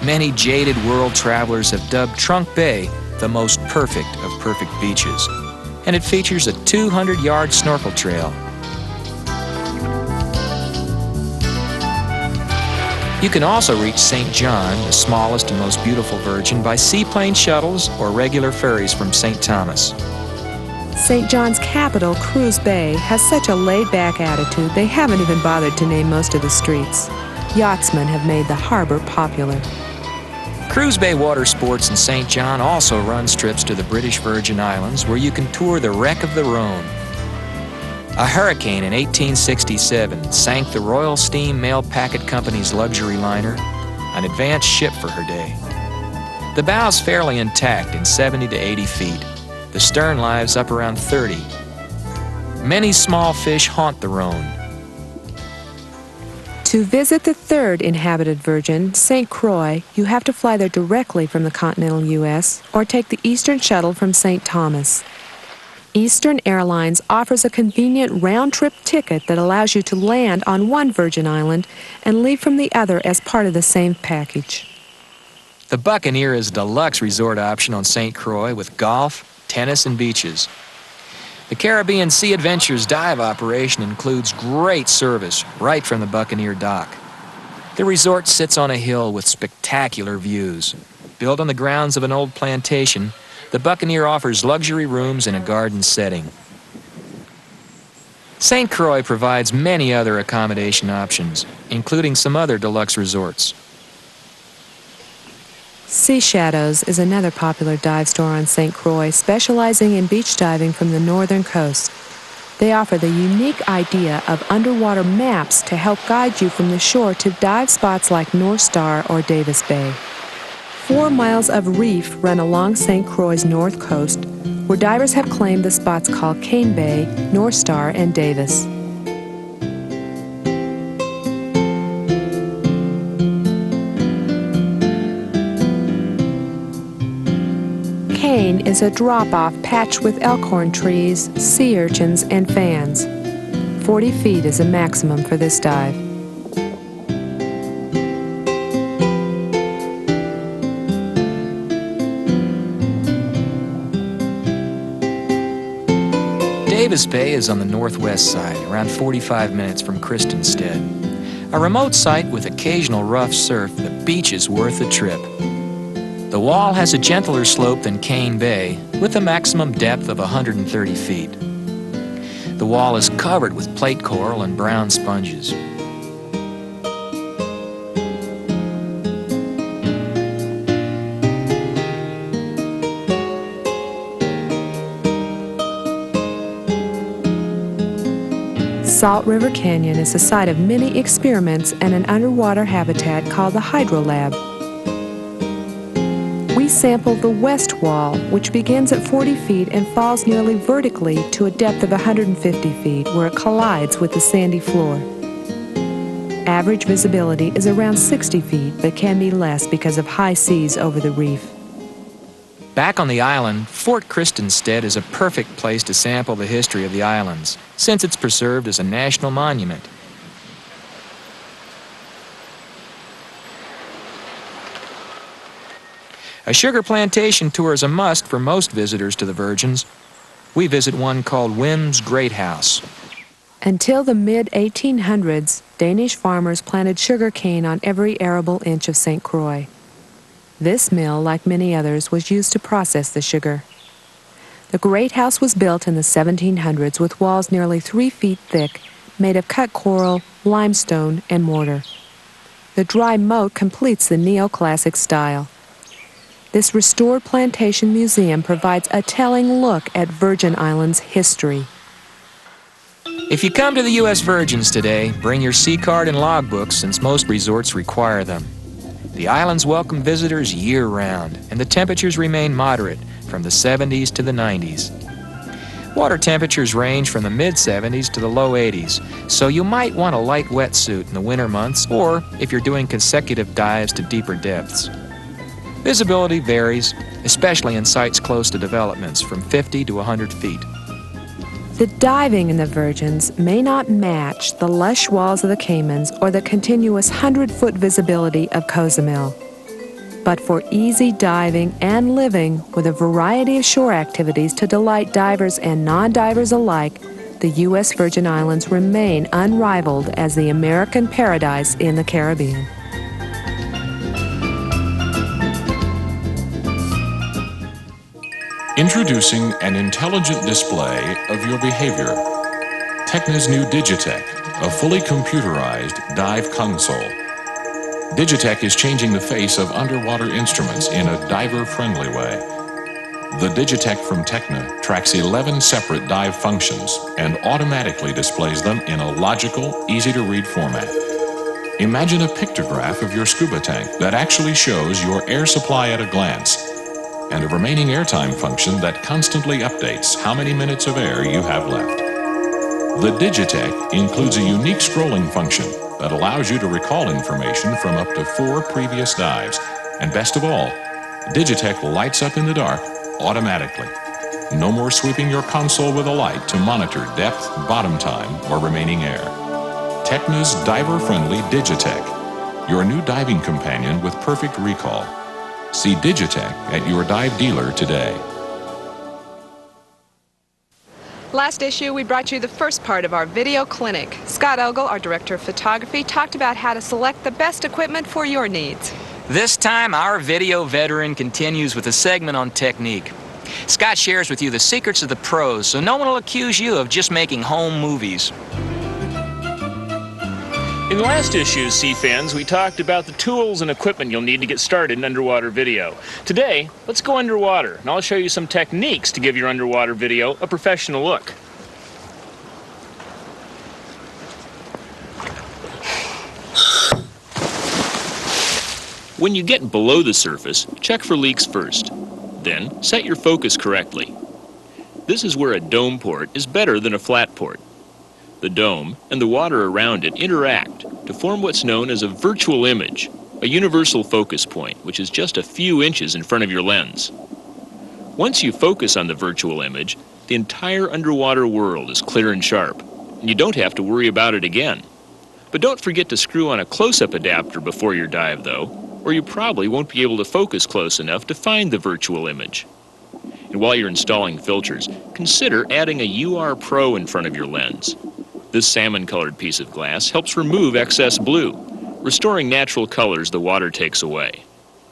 Many jaded world travelers have dubbed Trunk Bay the most perfect of perfect beaches, and it features a 200-yard snorkel trail. You can also reach St. John, the smallest and most beautiful Virgin, by seaplane shuttles or regular ferries from St. Thomas. St. John's capital, Cruise Bay, has such a laid-back attitude they haven't even bothered to name most of the streets. Yachtsmen have made the harbor popular. Cruise Bay Water Sports in St. John also runs trips to the British Virgin Islands where you can tour the wreck of the Rhone. A hurricane in 1867 sank the Royal Steam Mail Packet Company's luxury liner, an advanced ship for her day. The bow's fairly intact in 70 to 80 feet. The stern lives up around 30. Many small fish haunt the Rhone. To visit the third inhabited Virgin, St. Croix, you have to fly there directly from the continental U.S. or take the Eastern Shuttle from St. Thomas. Eastern Airlines offers a convenient round-trip ticket that allows you to land on one Virgin Island and leave from the other as part of the same package. The Buccaneer is a deluxe resort option on St. Croix with golf, tennis, and beaches. The Caribbean Sea Adventures dive operation includes great service right from the Buccaneer dock. The resort sits on a hill with spectacular views. Built on the grounds of an old plantation, the Buccaneer offers luxury rooms in a garden setting. St. Croix provides many other accommodation options, including some other deluxe resorts. Sea Shadows is another popular dive store on St. Croix, specializing in beach diving from the northern coast. They offer the unique idea of underwater maps to help guide you from the shore to dive spots like North Star or Davis Bay. 4 miles of reef run along St. Croix's north coast, where divers have claimed the spots called Cane Bay, North Star, and Davis. Cane is a drop-off patched with elkhorn trees, sea urchins, and fans. 40 feet is a maximum for this dive. Davis Bay is on the northwest side, around 45 minutes from Kristenstead. A remote site with occasional rough surf, the beach is worth the trip. The wall has a gentler slope than Cane Bay, with a maximum depth of 130 feet. The wall is covered with plate coral and brown sponges. Salt River Canyon is the site of many experiments and an underwater habitat called the Hydrolab. We sampled the west wall, which begins at 40 feet and falls nearly vertically to a depth of 150 feet, where it collides with the sandy floor. Average visibility is around 60 feet, but can be less because of high seas over the reef. Back on the island, Fort Kristenstead is a perfect place to sample the history of the islands, since it's preserved as a national monument. A sugar plantation tour is a must for most visitors to the Virgins. We visit one called Wim's Great House. Until the mid-1800s, Danish farmers planted sugarcane on every arable inch of St. Croix. This mill, like many others, was used to process the sugar. The great house was built in the 1700s with walls nearly 3 feet thick, made of cut coral, limestone, and mortar. The dry moat completes the neoclassic style. This restored plantation museum provides a telling look at Virgin Islands history. If you come to the U.S. Virgins today, bring your sea card and logbooks since most resorts require them. The islands welcome visitors year-round, and the temperatures remain moderate, from the 70s to the 90s. Water temperatures range from the mid-70s to the low 80s, so you might want a light wetsuit in the winter months or if you're doing consecutive dives to deeper depths. Visibility varies, especially in sites close to developments, from 50 to 100 feet. The diving in the Virgins may not match the lush walls of the Caymans or the continuous 100-foot visibility of Cozumel. But for easy diving and living with a variety of shore activities to delight divers and non-divers alike, the U.S. Virgin Islands remain unrivaled as the American paradise in the Caribbean. Introducing an intelligent display of your behavior. Tecna's new Digitech, a fully computerized dive console. Digitech is changing the face of underwater instruments in a diver-friendly way. The Digitech from Tecna tracks 11 separate dive functions and automatically displays them in a logical, easy-to-read format. Imagine a pictograph of your scuba tank that actually shows your air supply at a glance, and a remaining airtime function that constantly updates how many minutes of air you have left. The Digitech includes a unique scrolling function that allows you to recall information from up to 4 previous dives. And best of all, Digitech lights up in the dark automatically. No more sweeping your console with a light to monitor depth, bottom time, or remaining air. Tecna's diver-friendly Digitech, your new diving companion with perfect recall. See Digitech at your dive dealer today. Last issue, we brought you the first part of our video clinic. Scott Ogle, our director of photography, talked about how to select the best equipment for your needs. This time, our video veteran continues with a segment on technique. Scott shares with you the secrets of the pros, so no one will accuse you of just making home movies. In the last issue, Sea Fans, we talked about the tools and equipment you'll need to get started in underwater video. Today, let's go underwater, and I'll show you some techniques to give your underwater video a professional look. When you get below the surface, check for leaks first. Then, set your focus correctly. This is where a dome port is better than a flat port. The dome and the water around it interact to form what's known as a virtual image, a universal focus point, which is just a few inches in front of your lens. Once you focus on the virtual image, the entire underwater world is clear and sharp, and you don't have to worry about it again. But don't forget to screw on a close-up adapter before your dive, though, or you probably won't be able to focus close enough to find the virtual image. And while you're installing filters, consider adding a UR Pro in front of your lens. This salmon-colored piece of glass helps remove excess blue, restoring natural colors the water takes away.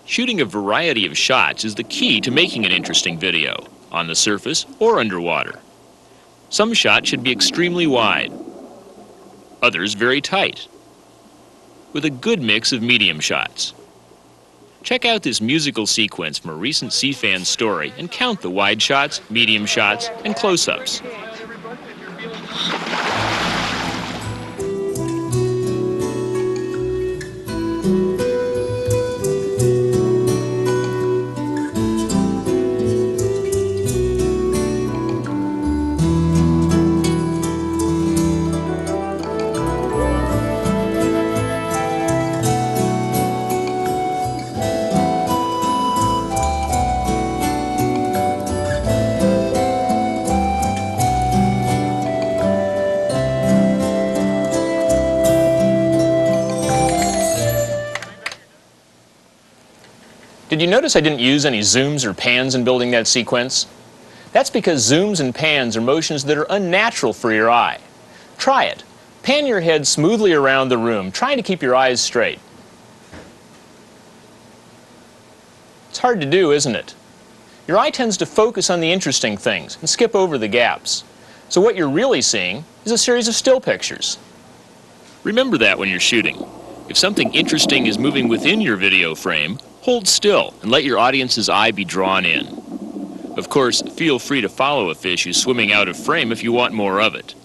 Shooting a variety of shots is the key to making an interesting video, on the surface or underwater. Some shots should be extremely wide, others very tight, with a good mix of medium shots. Check out this musical sequence from a recent Sea Fan story and count the wide shots, medium shots, and close-ups. Did you notice I didn't use any zooms or pans in building that sequence? That's because zooms and pans are motions that are unnatural for your eye. Try it. Pan your head smoothly around the room, trying to keep your eyes straight. It's hard to do, isn't it? Your eye tends to focus on the interesting things and skip over the gaps. So what you're really seeing is a series of still pictures. Remember that when you're shooting. If something interesting is moving within your video frame, hold still and let your audience's eye be drawn in. Of course, feel free to follow a fish who's swimming out of frame if you want more of it.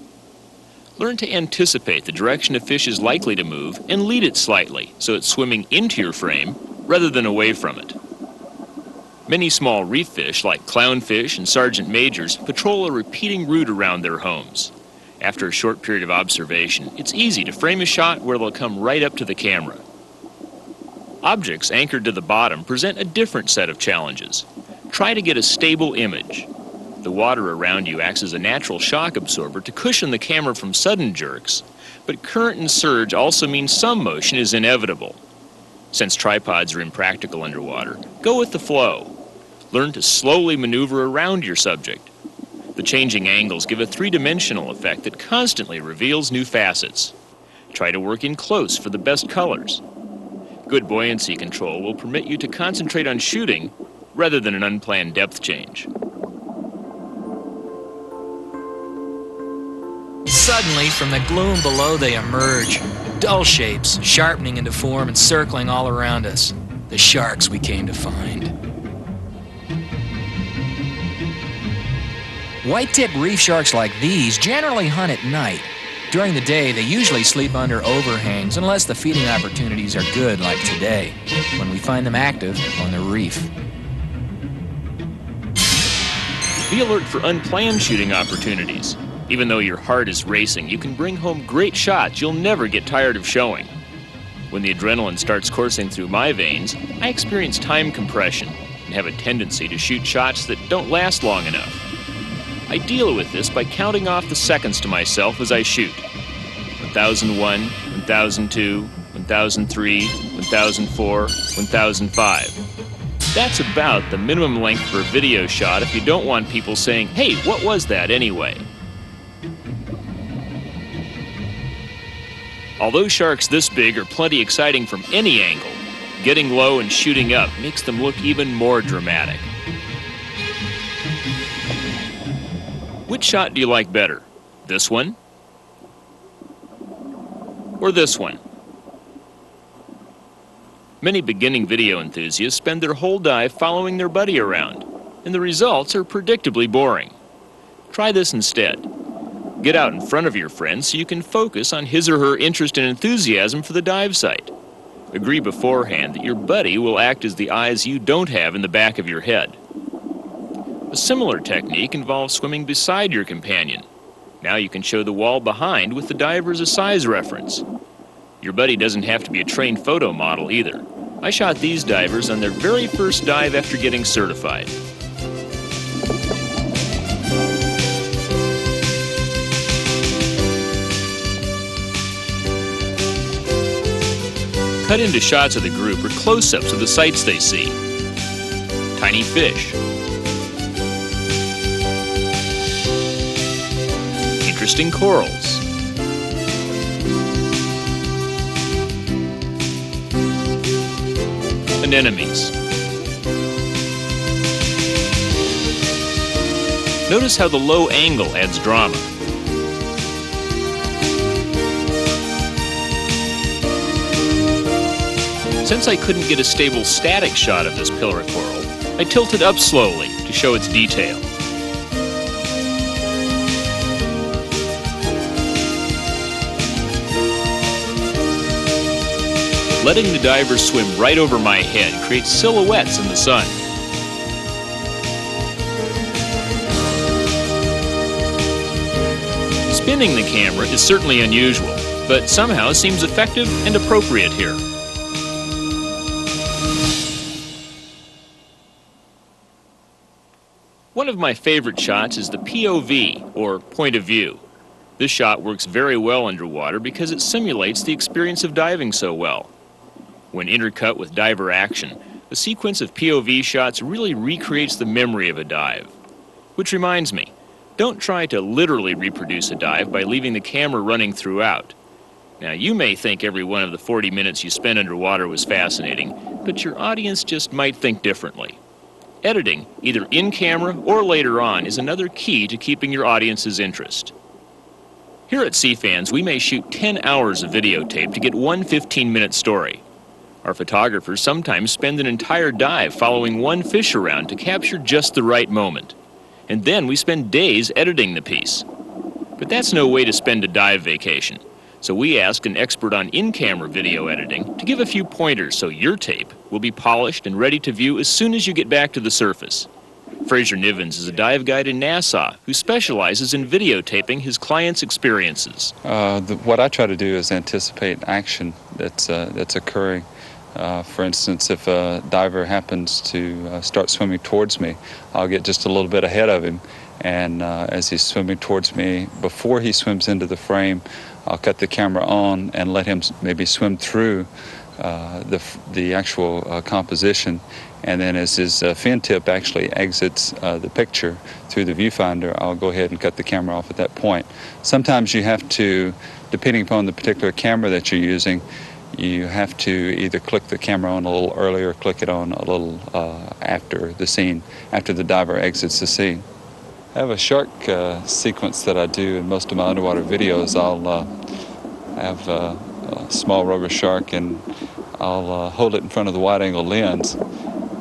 Learn to anticipate the direction a fish is likely to move and lead it slightly so it's swimming into your frame rather than away from it. Many small reef fish like clownfish and sergeant majors patrol a repeating route around their homes. After a short period of observation, it's easy to frame a shot where they'll come right up to the camera. Objects anchored to the bottom present a different set of challenges. Try to get a stable image. The water around you acts as a natural shock absorber to cushion the camera from sudden jerks, but current and surge also mean some motion is inevitable. Since tripods are impractical underwater, go with the flow. Learn to slowly maneuver around your subject. The changing angles give a three-dimensional effect that constantly reveals new facets. Try to work in close for the best colors. Good buoyancy control will permit you to concentrate on shooting rather than an unplanned depth change. Suddenly, from the gloom below they emerge, dull shapes, sharpening into form and circling all around us. The sharks we came to find. White-tip reef sharks like these generally hunt at night. During the day, they usually sleep under overhangs unless the feeding opportunities are good like today, when we find them active on the reef. Be alert for unplanned shooting opportunities. Even though your heart is racing, you can bring home great shots you'll never get tired of showing. When the adrenaline starts coursing through my veins, I experience time compression and have a tendency to shoot shots that don't last long enough. I deal with this by counting off the seconds to myself as I shoot. 1001, 1002, 1003, 1004, 1005. That's about the minimum length for a video shot if you don't want people saying, "Hey, what was that anyway?" Although sharks this big are plenty exciting from any angle, getting low and shooting up makes them look even more dramatic. Which shot do you like better? This one? Or this one? Many beginning video enthusiasts spend their whole dive following their buddy around, and the results are predictably boring. Try this instead. Get out in front of your friend so you can focus on his or her interest and enthusiasm for the dive site. Agree beforehand that your buddy will act as the eyes you don't have in the back of your head. A similar technique involves swimming beside your companion. Now you can show the wall behind with the diver as a size reference. Your buddy doesn't have to be a trained photo model either. I shot these divers on their very first dive after getting certified. Cut into shots of the group or close-ups of the sights they see. Tiny fish. Interesting corals. Anemones. Notice how the low angle adds drama. Since I couldn't get a stable static shot of this pillar of coral, I tilted up slowly to show its detail. Letting the diver swim right over my head creates silhouettes in the sun. Spinning the camera is certainly unusual, but somehow seems effective and appropriate here. One of my favorite shots is the POV, or point of view. This shot works very well underwater because it simulates the experience of diving so well. When intercut with diver action, the sequence of POV shots really recreates the memory of a dive. Which reminds me, Don't try to literally reproduce a dive by leaving the camera running throughout. Now, you may think every one of the 40 minutes you spent underwater was fascinating, but your audience just might think differently. Editing, either in camera or later on, is another key to keeping your audience's interest. Here at CFans, we may shoot 10 hours of videotape to get one 15-minute story. Our photographers sometimes spend an entire dive following one fish around to capture just the right moment. And then we spend days editing the piece. But that's no way to spend a dive vacation. So we asked an expert on in-camera video editing to give a few pointers so your tape will be polished and ready to view as soon as you get back to the surface. Fraser Nivens is a dive guide in Nassau who specializes in videotaping his clients' experiences. What I try to do is anticipate action that's occurring. For instance, if a diver happens to start swimming towards me, I'll get just a little bit ahead of him, and as he's swimming towards me, before he swims into the frame, I'll cut the camera on and let him maybe swim through the actual composition, and then as his fin tip actually exits the picture through the viewfinder, I'll go ahead and cut the camera off at that point. Sometimes you have to, depending upon the particular camera that you're using, you have to either click the camera on a little earlier or click it on a little after the scene, after the diver exits the scene. I have a shark sequence that I do in most of my underwater videos. I'll have a small rubber shark, and I'll hold it in front of the wide-angle lens.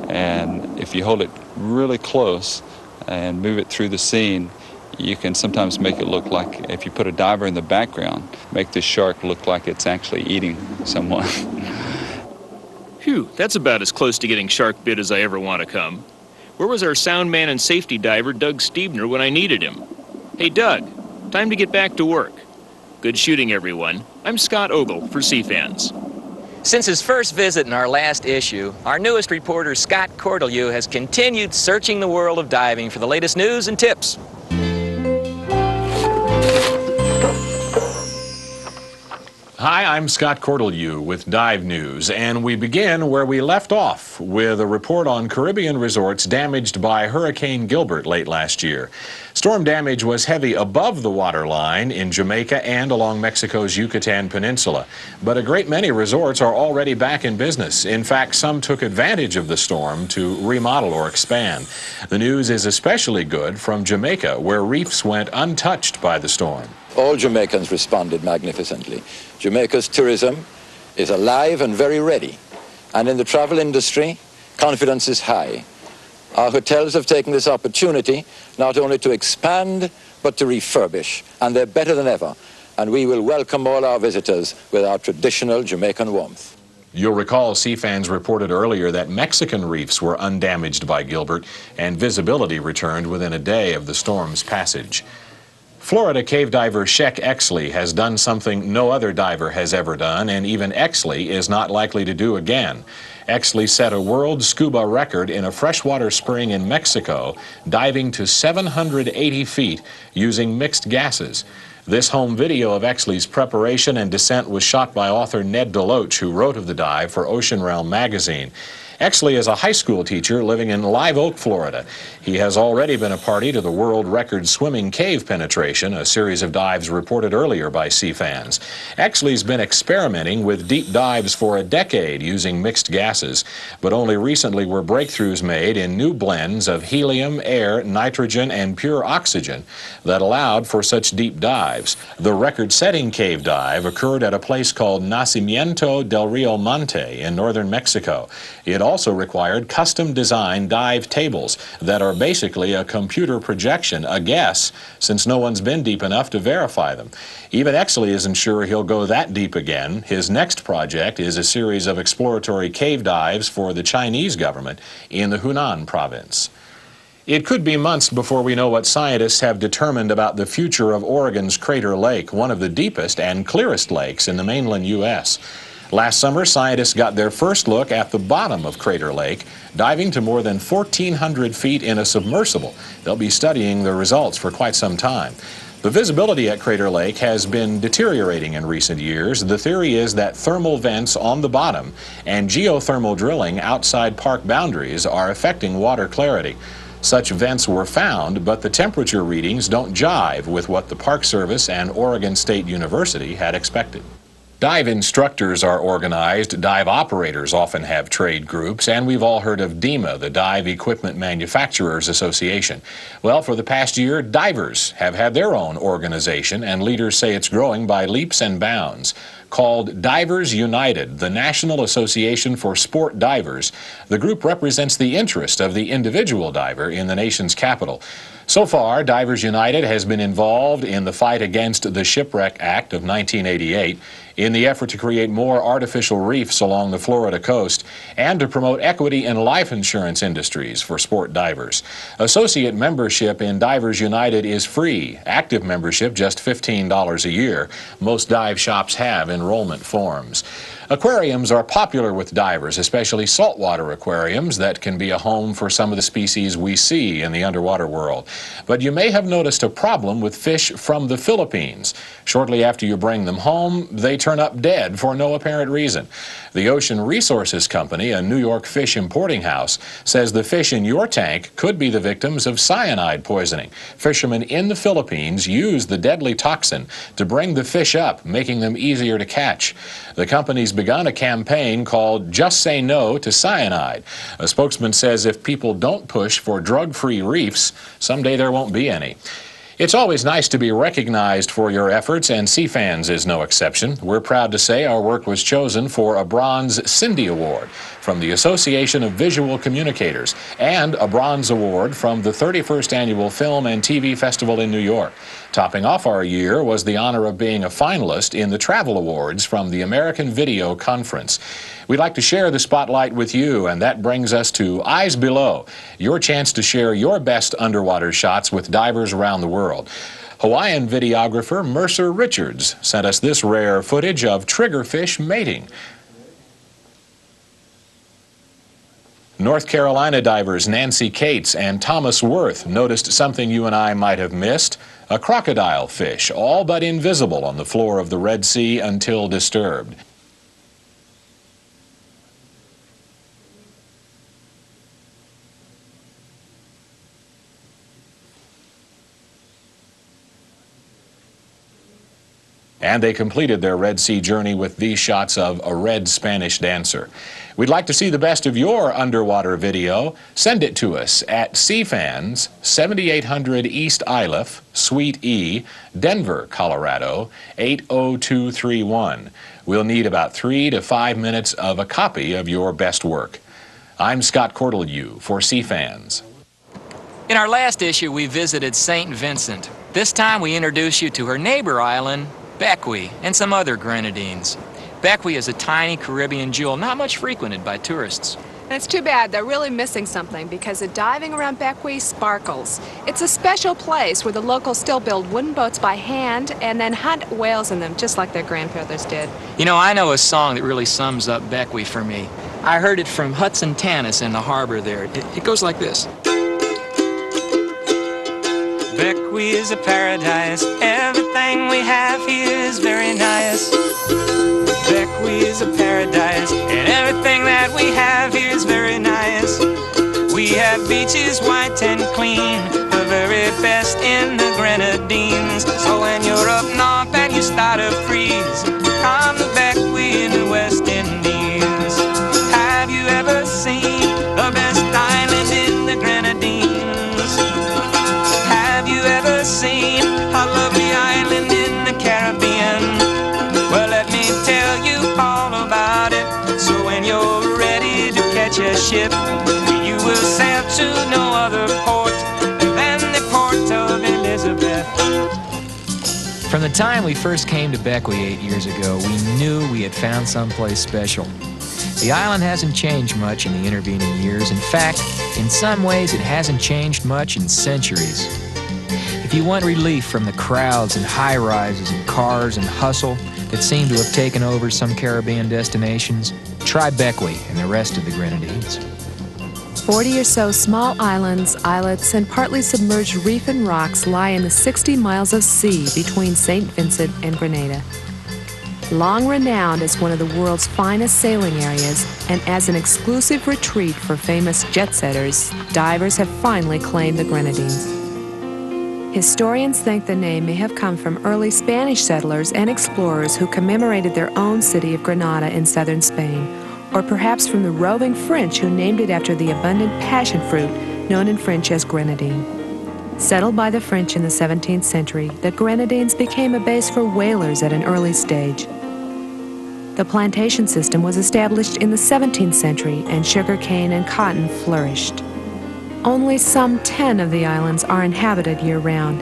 And if you hold it really close and move it through the scene, you can sometimes make it look like, if you put a diver in the background, make the shark look like it's actually eating someone. Phew, that's about as close to getting shark bit as I ever want to come. Where was our sound man and safety diver, Doug Stiebner, when I needed him? Hey, Doug, time to get back to work. Good shooting, everyone. I'm Scott Ogle for CFans. Since his first visit in our last issue, our newest reporter, Scott Cordeleau, has continued searching the world of diving for the latest news and tips. Hi, I'm Scott Cordeleau with Dive News, and we begin where we left off with a report on Caribbean resorts damaged by Hurricane Gilbert late last year. Storm damage was heavy above the waterline in Jamaica and along Mexico's Yucatan Peninsula, but a great many resorts are already back in business. In fact, some took advantage of the storm to remodel or expand. The news is especially good from Jamaica, where reefs went untouched by the storm. All Jamaicans responded magnificently. Jamaica's tourism is alive and very ready. And in the travel industry, confidence is high. Our hotels have taken this opportunity not only to expand, but to refurbish. And they're better than ever. And we will welcome all our visitors with our traditional Jamaican warmth. You'll recall CFans reported earlier that Mexican reefs were undamaged by Gilbert, and visibility returned within a day of the storm's passage. Florida cave diver Shek Exley has done something no other diver has ever done, and even Exley is not likely to do again. Exley set a world scuba record in a freshwater spring in Mexico, diving to 780 feet using mixed gases. This home video of Exley's preparation and descent was shot by author Ned Deloach, who wrote of the dive for Ocean Realm magazine. Exley is a high school teacher living in Live Oak, Florida. He has already been a party to the world record swimming cave penetration, a series of dives reported earlier by CFans. Exley's been experimenting with deep dives for a decade using mixed gases, but only recently were breakthroughs made in new blends of helium, air, nitrogen, and pure oxygen that allowed for such deep dives. The record-setting cave dive occurred at a place called Nacimiento del Rio Monte in northern Mexico. It also required custom-designed dive tables that are basically a computer projection, a guess, since no one's been deep enough to verify them. Even Exley isn't sure he'll go that deep again. His next project is a series of exploratory cave dives for the Chinese government in the Hunan province. It could be months before we know what scientists have determined about the future of Oregon's Crater Lake, one of the deepest and clearest lakes in the mainland U.S. Last summer, scientists got their first look at the bottom of Crater Lake, diving to more than 1,400 feet in a submersible. They'll be studying the results for quite some time. The visibility at Crater Lake has been deteriorating in recent years. The theory is that thermal vents on the bottom and geothermal drilling outside park boundaries are affecting water clarity. Such vents were found, but the temperature readings don't jive with what the Park Service and Oregon State University had expected. Dive instructors are organized, dive operators often have trade groups, and we've all heard of DEMA, the Dive Equipment Manufacturers Association. Well, for the past year, divers have had their own organization, and leaders say it's growing by leaps and bounds. Called Divers United, the National Association for Sport Divers, the group represents the interest of the individual diver in the nation's capital. So far, Divers United has been involved in the fight against the Shipwreck Act of 1988, in the effort to create more artificial reefs along the Florida coast, and to promote equity in life insurance industries for sport divers. Associate membership in Divers United is free. Active membership just $15 a year. Most dive shops have enrollment forms. Aquariums are popular with divers, especially saltwater aquariums that can be a home for some of the species we see in the underwater world. But you may have noticed a problem with fish from the Philippines. Shortly after you bring them home, they turn up dead for no apparent reason. The Ocean Resources Company, a New York fish importing house, says the fish in your tank could be the victims of cyanide poisoning. Fishermen in the Philippines use the deadly toxin to bring the fish up, making them easier to catch. The company's begun a campaign called Just Say No to Cyanide. A spokesman says if people don't push for drug-free reefs, someday there won't be any. It's always nice to be recognized for your efforts, and CFANS is no exception. We're proud to say our work was chosen for a Bronze Cindy Award from the Association of Visual Communicators and a Bronze Award from the 31st Annual Film and TV Festival in New York. Topping off our year was the honor of being a finalist in the Travel Awards from the American Video Conference. We'd like to share the spotlight with you, and that brings us to Eyes Below, your chance to share your best underwater shots with divers around the world. Hawaiian videographer Mercer Richards sent us this rare footage of triggerfish mating. North Carolina divers Nancy Cates and Thomas Worth noticed something you and I might have missed: a crocodile fish, all but invisible on the floor of the Red Sea until disturbed. And they completed their Red Sea journey with these shots of a red Spanish dancer. We'd like to see the best of your underwater video. Send it to us at CFANS, 7800 East Iliff, Suite E, Denver, Colorado, 80231. We'll need about 3 to 5 minutes of a copy of your best work. I'm Scott Cortelyou for CFANS. In our last issue, we visited St. Vincent. This time we introduce you to her neighbor island, Bequia, and some other grenadines. Bequia is a tiny Caribbean jewel not much frequented by tourists. And it's too bad. They're really missing something, because the diving around Bequia sparkles. It's a special place where the locals still build wooden boats by hand and then hunt whales in them, just like their grandfathers did. You know, I know a song that really sums up Bequia for me. I heard it from Hudson Tanis in the harbor there. It goes like this. Bequia is a paradise. Everything we have here is very nice. Bequia is a paradise, and everything that we have here is very nice. We have beaches white and clean, the very best in the Grenadines. So when you're up north and you start to freeze, come to Bequia in the West Indies. Have you ever seen the best island in the Grenadines? Have you ever seen a lovely island in the Caribbean? Well, let me tell you all about it. So when you're ready to catch a ship, you will sail to no other port than the port of Elizabeth. From the time we first came to Bequia 8 years ago, we knew we had found someplace special. The island hasn't changed much in the intervening years. In fact, in some ways, it hasn't changed much in centuries. If you want relief from the crowds and high-rises and cars and hustle that seem to have taken over some Caribbean destinations, try Bequia and the rest of the Grenadines. 40 or so small islands, islets, and partly submerged reef and rocks lie in the 60 miles of sea between St. Vincent and Grenada. Long renowned as one of the world's finest sailing areas and as an exclusive retreat for famous jet-setters, divers have finally claimed the Grenadines. Historians think the name may have come from early Spanish settlers and explorers who commemorated their own city of Granada in southern Spain, or perhaps from the roving French who named it after the abundant passion fruit known in French as grenadine. Settled by the French in the 17th century, the Grenadines became a base for whalers at an early stage. The plantation system was established in the 17th century, and sugarcane and cotton flourished. Only some 10 of the islands are inhabited year-round.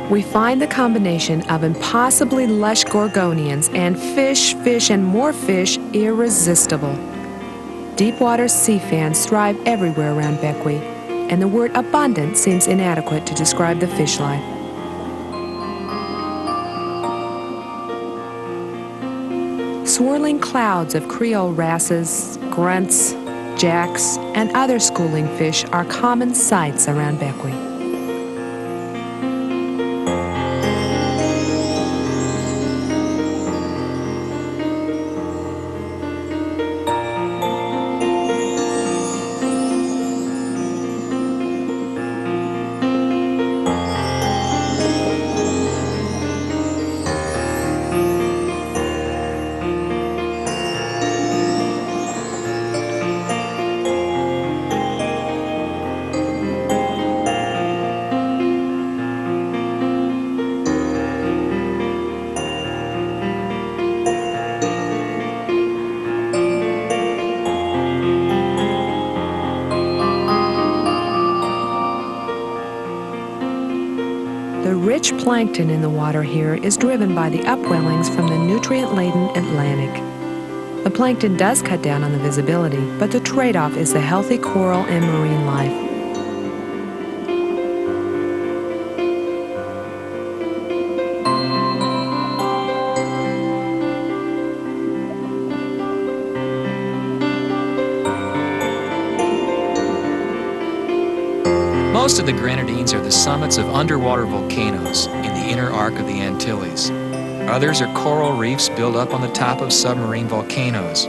We find the combination of impossibly lush gorgonians and fish, and more fish irresistible. Deepwater sea fans thrive everywhere around Bequia, and the word abundant seems inadequate to describe the fish life. Swirling clouds of Creole wrasses, grunts, jacks, and other schooling fish are common sights around Bequia. The rich plankton in the water here is driven by the upwellings from the nutrient-laden Atlantic. The plankton does cut down on the visibility, but the trade-off is the healthy coral and marine life. Most of the Grenadines are the summits of underwater volcanoes in the inner arc of the Antilles. Others are coral reefs built up on the top of submarine volcanoes.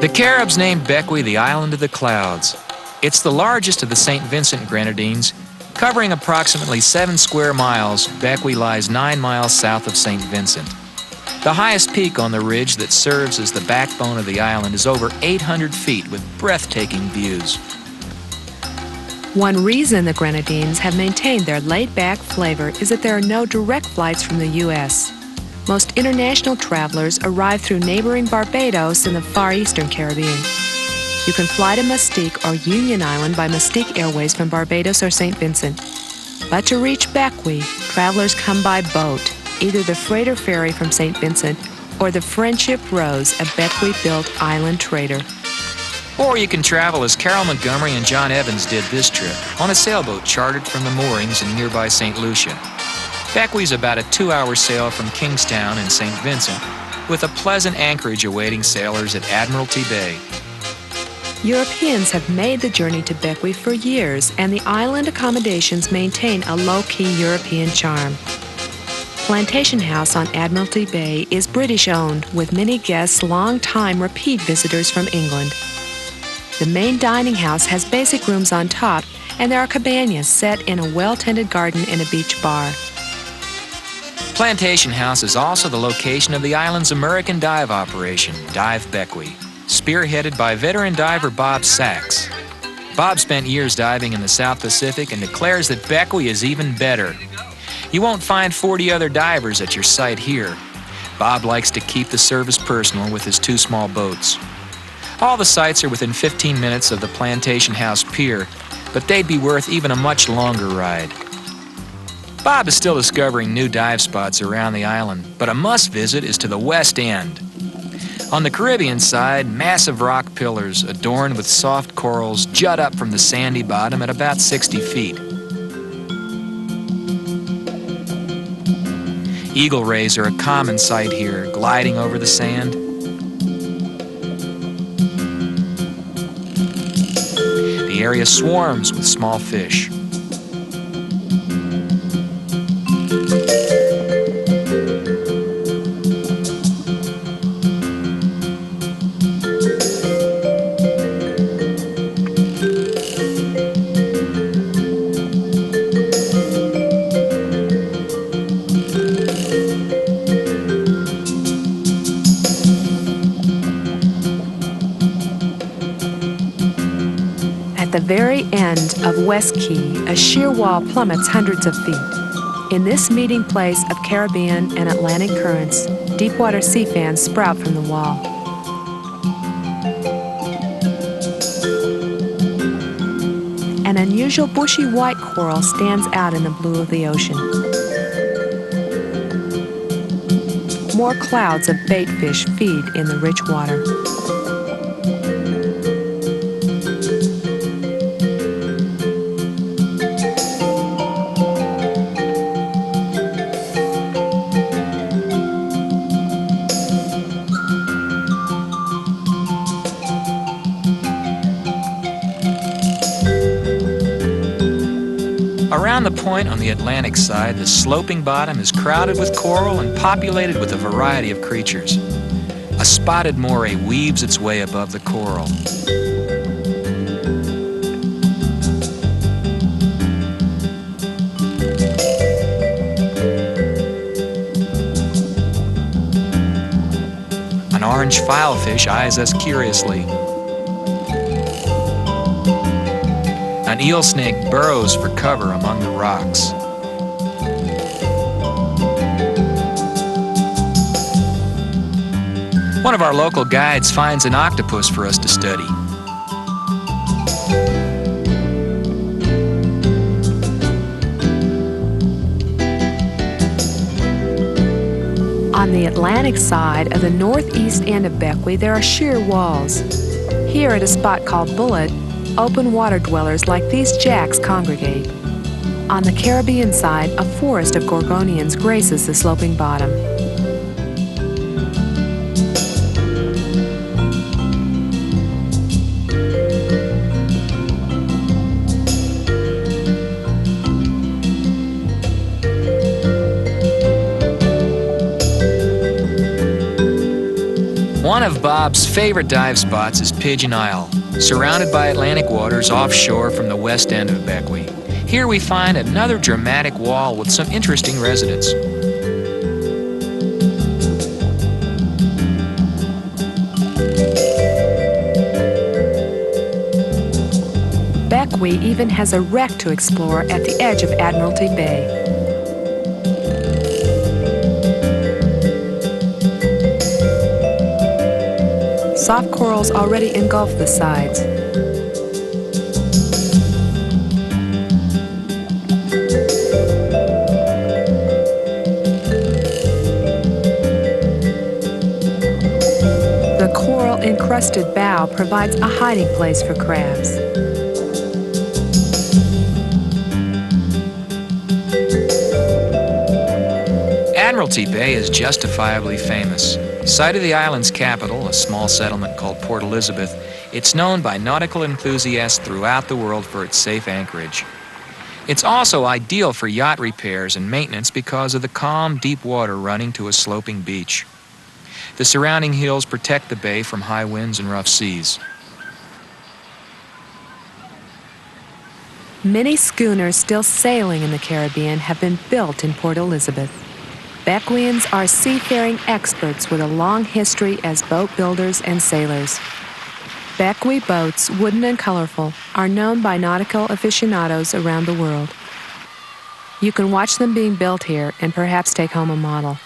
The Caribs named Bequia the Island of the Clouds. It's the largest of the St. Vincent Grenadines. Covering approximately 7 square miles, Bequia lies 9 miles south of St. Vincent. The highest peak on the ridge that serves as the backbone of the island is over 800 feet with breathtaking views. One reason the Grenadines have maintained their laid-back flavor is that there are no direct flights from the U.S. Most international travelers arrive through neighboring Barbados in the far eastern Caribbean. You can fly to Mustique or Union Island by Mustique Airways from Barbados or St. Vincent. But to reach Bequia, travelers come by boat, either the freighter ferry from St. Vincent or the Friendship Rose, a Bequia-built island trader. Or you can travel as Carol Montgomery and John Evans did this trip, on a sailboat chartered from the moorings in nearby St. Lucia. Bequia's about a 2-hour sail from Kingstown in St. Vincent, with a pleasant anchorage awaiting sailors at Admiralty Bay. Europeans have made the journey to Bequia for years, and the island accommodations maintain a low-key European charm. Plantation House on Admiralty Bay is British-owned, with many guests long-time repeat visitors from England. The main dining house has basic rooms on top, and there are cabanas set in a well-tended garden and a beach bar. Plantation House is also the location of the island's American dive operation, Dive Bequia, spearheaded by veteran diver Bob Sachs. Bob spent years diving in the South Pacific and declares that Bequia is even better. You won't find 40 other divers at your site here. Bob likes to keep the service personal with his 2 small boats. All the sites are within 15 minutes of the Plantation House Pier, but they'd be worth even a much longer ride. Bob is still discovering new dive spots around the island, but a must-visit is to the west end. On the Caribbean side, massive rock pillars adorned with soft corals jut up from the sandy bottom at about 60 feet. Eagle rays are a common sight here, gliding over the sand. The area swarms with small fish. At the very end of West Key, a sheer wall plummets hundreds of feet. In this meeting place of Caribbean and Atlantic currents, deepwater sea fans sprout from the wall. An unusual bushy white coral stands out in the blue of the ocean. More clouds of bait fish feed in the rich water. Around the point on the Atlantic side, the sloping bottom is crowded with coral and populated with a variety of creatures. A spotted moray weaves its way above the coral. An orange filefish eyes us curiously. An eel snake burrows for cover among the rocks. One of our local guides finds an octopus for us to study. On the Atlantic side of the northeast end of Bequia, there are sheer walls. Here at a spot called Bullet, open water dwellers like these jacks congregate. On the Caribbean side, a forest of gorgonians graces the sloping bottom. One of Bob's favorite dive spots is Pigeon Isle, surrounded by Atlantic waters offshore from the west end of Bequia. Here we find another dramatic wall with some interesting residents. Bequia even has a wreck to explore at the edge of Admiralty Bay. Soft corals already engulf the sides. The coral-encrusted bow provides a hiding place for crabs. Admiralty Bay is justifiably famous. Site of the island's capital, a small settlement called Port Elizabeth, it's known by nautical enthusiasts throughout the world for its safe anchorage. It's also ideal for yacht repairs and maintenance because of the calm, deep water running to a sloping beach. The surrounding hills protect the bay from high winds and rough seas. Many schooners still sailing in the Caribbean have been built in Port Elizabeth. Bequians are seafaring experts with a long history as boat builders and sailors. Bequia boats, wooden and colorful, are known by nautical aficionados around the world. You can watch them being built here and perhaps take home a model.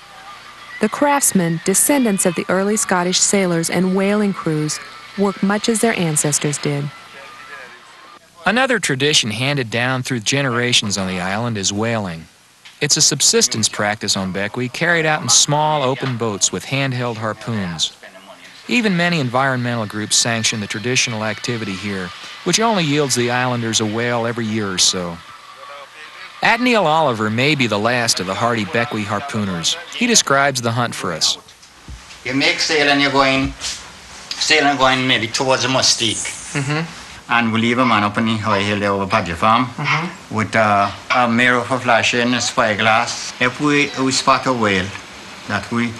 The craftsmen, descendants of the early Scottish sailors and whaling crews, work much as their ancestors did. Another tradition handed down through generations on the island is whaling. It's a subsistence practice on Bequia carried out in small open boats with handheld harpoons. Even many environmental groups sanction the traditional activity here, which only yields the islanders a whale every year or so. Admiral Oliver may be the last of the hardy Bequia harpooners. He describes the hunt for us. You make sail and you're going maybe towards a mustique. And we leave a man up on the high hill there over Padgett Farm with a mirror for flashing, a spyglass. If we spot a whale that we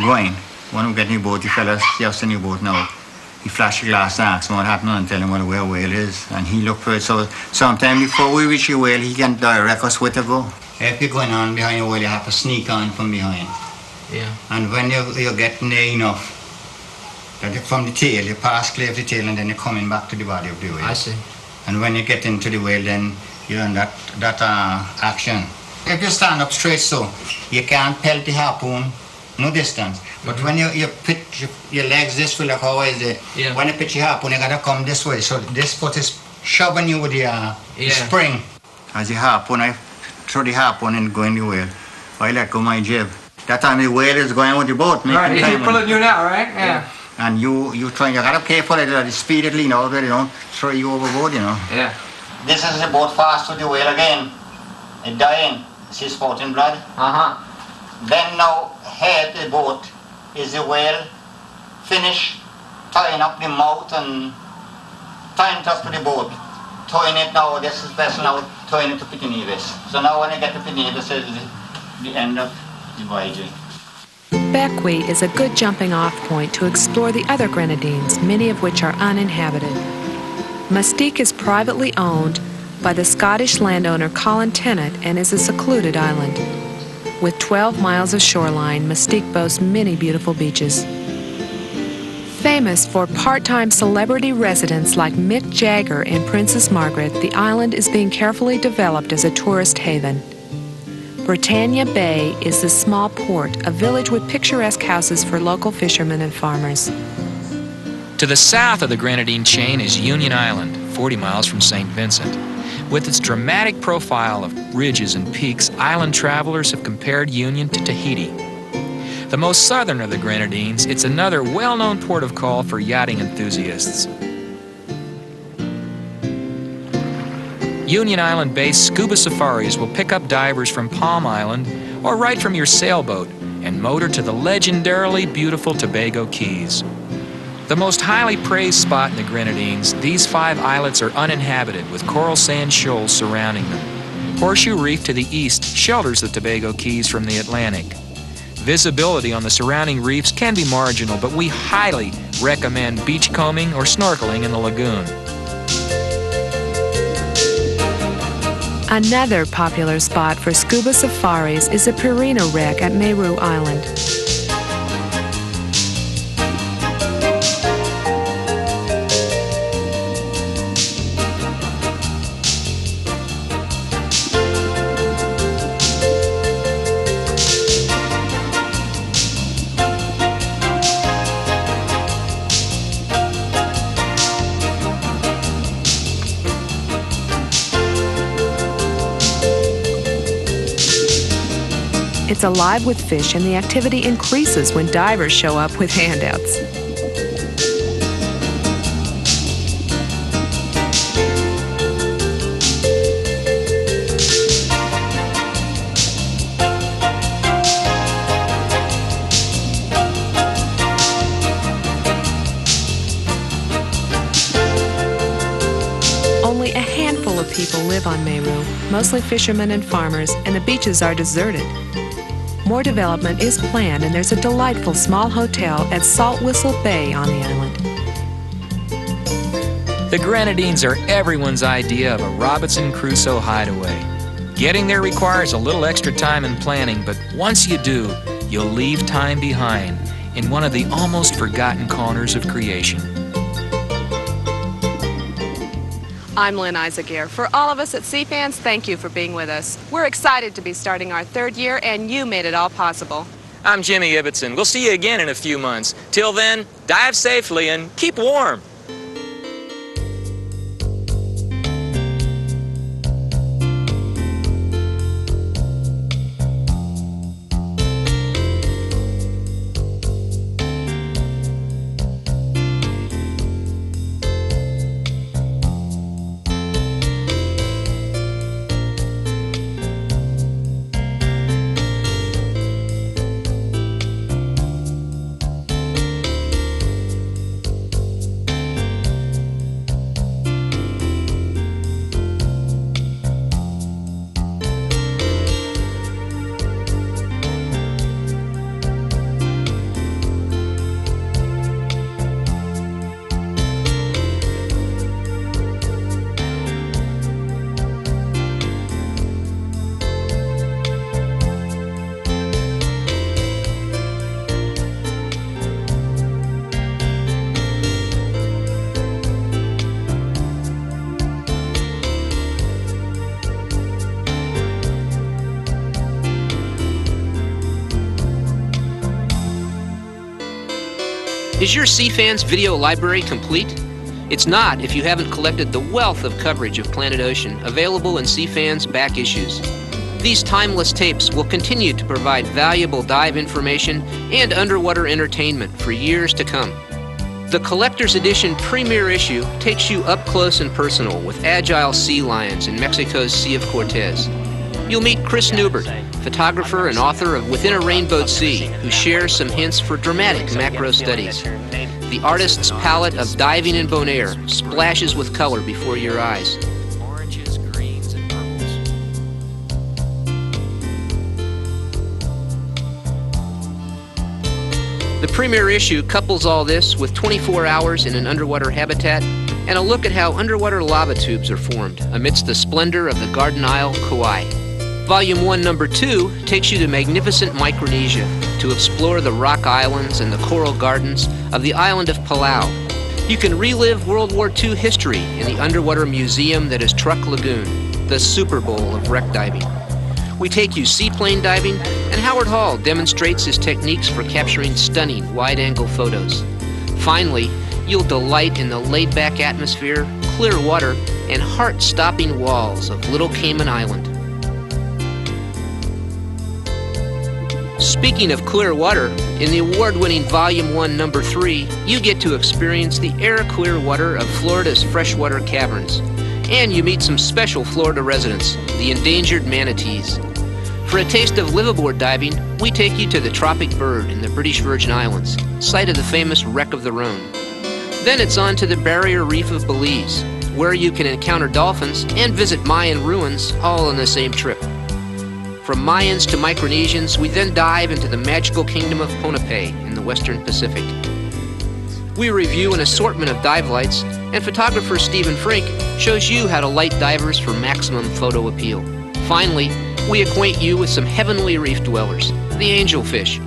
going, when we get in the boat, the fellas just in the boat now, he flash the glass and asks him what happened and tell him where a whale is. And he look for it. So sometime before we reach a whale, he can direct us where to go. If you're going on behind a whale, you have to sneak on from behind. Yeah. And when you're getting there enough, that from the tail, you pass clear of the tail and then you're coming back to the body of the whale. I see. And when you get into the whale, then you're in that action. If you stand up straight so, you can't pelt the harpoon no distance. But when you pitch your legs this way, like how is it? Yeah. When you pitch your harpoon, you gotta come this way. So this foot is shoving you with the spring. As the harpoon, I throw the harpoon and go in the whale. I let go my jib. That time the whale is going with the boat. Right, he's pulling you now, right? Yeah. And you gotta pay for it, the speed it lean out, they don't throw you overboard, you know. Yeah. This is the boat fast with the whale again. It dying. See spouting blood? Uh-huh. Then now head the boat is the whale finish tying up the mouth and tying it up to the boat. Towing it now, this is vessel now, towing it to Pitinivis. So now when I get to Pitinivis, it's the end of the voyage. Bequia is a good jumping off point to explore the other Grenadines, many of which are uninhabited. Mustique is privately owned by the Scottish landowner Colin Tennant and is a secluded island. With 12 miles of shoreline, Mustique boasts many beautiful beaches. Famous for part-time celebrity residents like Mick Jagger and Princess Margaret, the island is being carefully developed as a tourist haven. Britannia Bay is the small port, a village with picturesque houses for local fishermen and farmers. To the south of the Grenadine chain is Union Island, 40 miles from St. Vincent. With its dramatic profile of ridges and peaks, island travelers have compared Union to Tahiti. The most southern of the Grenadines, it's another well-known port of call for yachting enthusiasts. Union Island-based scuba safaris will pick up divers from Palm Island or right from your sailboat and motor to the legendarily beautiful Tobago Keys. The most highly praised spot in the Grenadines, these 5 islets are uninhabited with coral sand shoals surrounding them. Horseshoe Reef to the east shelters the Tobago Keys from the Atlantic. Visibility on the surrounding reefs can be marginal, but we highly recommend beachcombing or snorkeling in the lagoon. Another popular spot for scuba safaris is a Purina wreck at Meru Island. It's alive with fish, and the activity increases when divers show up with handouts. Only a handful of people live on Meru, mostly fishermen and farmers, and the beaches are deserted. More development is planned, and there's a delightful small hotel at Salt Whistle Bay on the island. The Grenadines are everyone's idea of a Robinson Crusoe hideaway. Getting there requires a little extra time and planning, but once you do, you'll leave time behind in one of the almost forgotten corners of creation. I'm Lynn Eisaguirre. For all of us at Sea Fans, thank you for being with us. We're excited to be starting our 3rd year, and you made it all possible. I'm Jimmy Ibbotson. We'll see you again in a few months. Till then, dive safely and keep warm. Is your CFANS video library complete? It's not if you haven't collected the wealth of coverage of Planet Ocean available in CFANS back issues. These timeless tapes will continue to provide valuable dive information and underwater entertainment for years to come. The Collector's Edition Premier Issue takes you up close and personal with agile sea lions in Mexico's Sea of Cortez. You'll meet Chris Newbert, photographer and author of Within a Rainbowed Sea, who shares some hints for dramatic macro studies. The artist's palette of diving in Bonaire splashes with color before your eyes. The premier issue couples all this with 24 hours in an underwater habitat and a look at how underwater lava tubes are formed amidst the splendor of the Garden Isle, Kauai. Volume 1, Number 2 takes you to magnificent Micronesia to explore the rock islands and the coral gardens of the island of Palau. You can relive World War II history in the underwater museum that is Truck Lagoon, the Super Bowl of wreck diving. We take you seaplane diving, and Howard Hall demonstrates his techniques for capturing stunning wide-angle photos. Finally, you'll delight in the laid-back atmosphere, clear water, and heart-stopping walls of Little Cayman Island. Speaking of clear water, in the award-winning Volume 1, Number 3, you get to experience the air-clear water of Florida's freshwater caverns. And you meet some special Florida residents, the endangered manatees. For a taste of liveaboard diving, we take you to the Tropic Bird in the British Virgin Islands, site of the famous Wreck of the Rhone. Then it's on to the Barrier Reef of Belize, where you can encounter dolphins and visit Mayan ruins all on the same trip. From Mayans to Micronesians, we then dive into the magical kingdom of Ponape in the Western Pacific. We review an assortment of dive lights, and photographer Stephen Frink shows you how to light divers for maximum photo appeal. Finally, we acquaint you with some heavenly reef dwellers, the angelfish.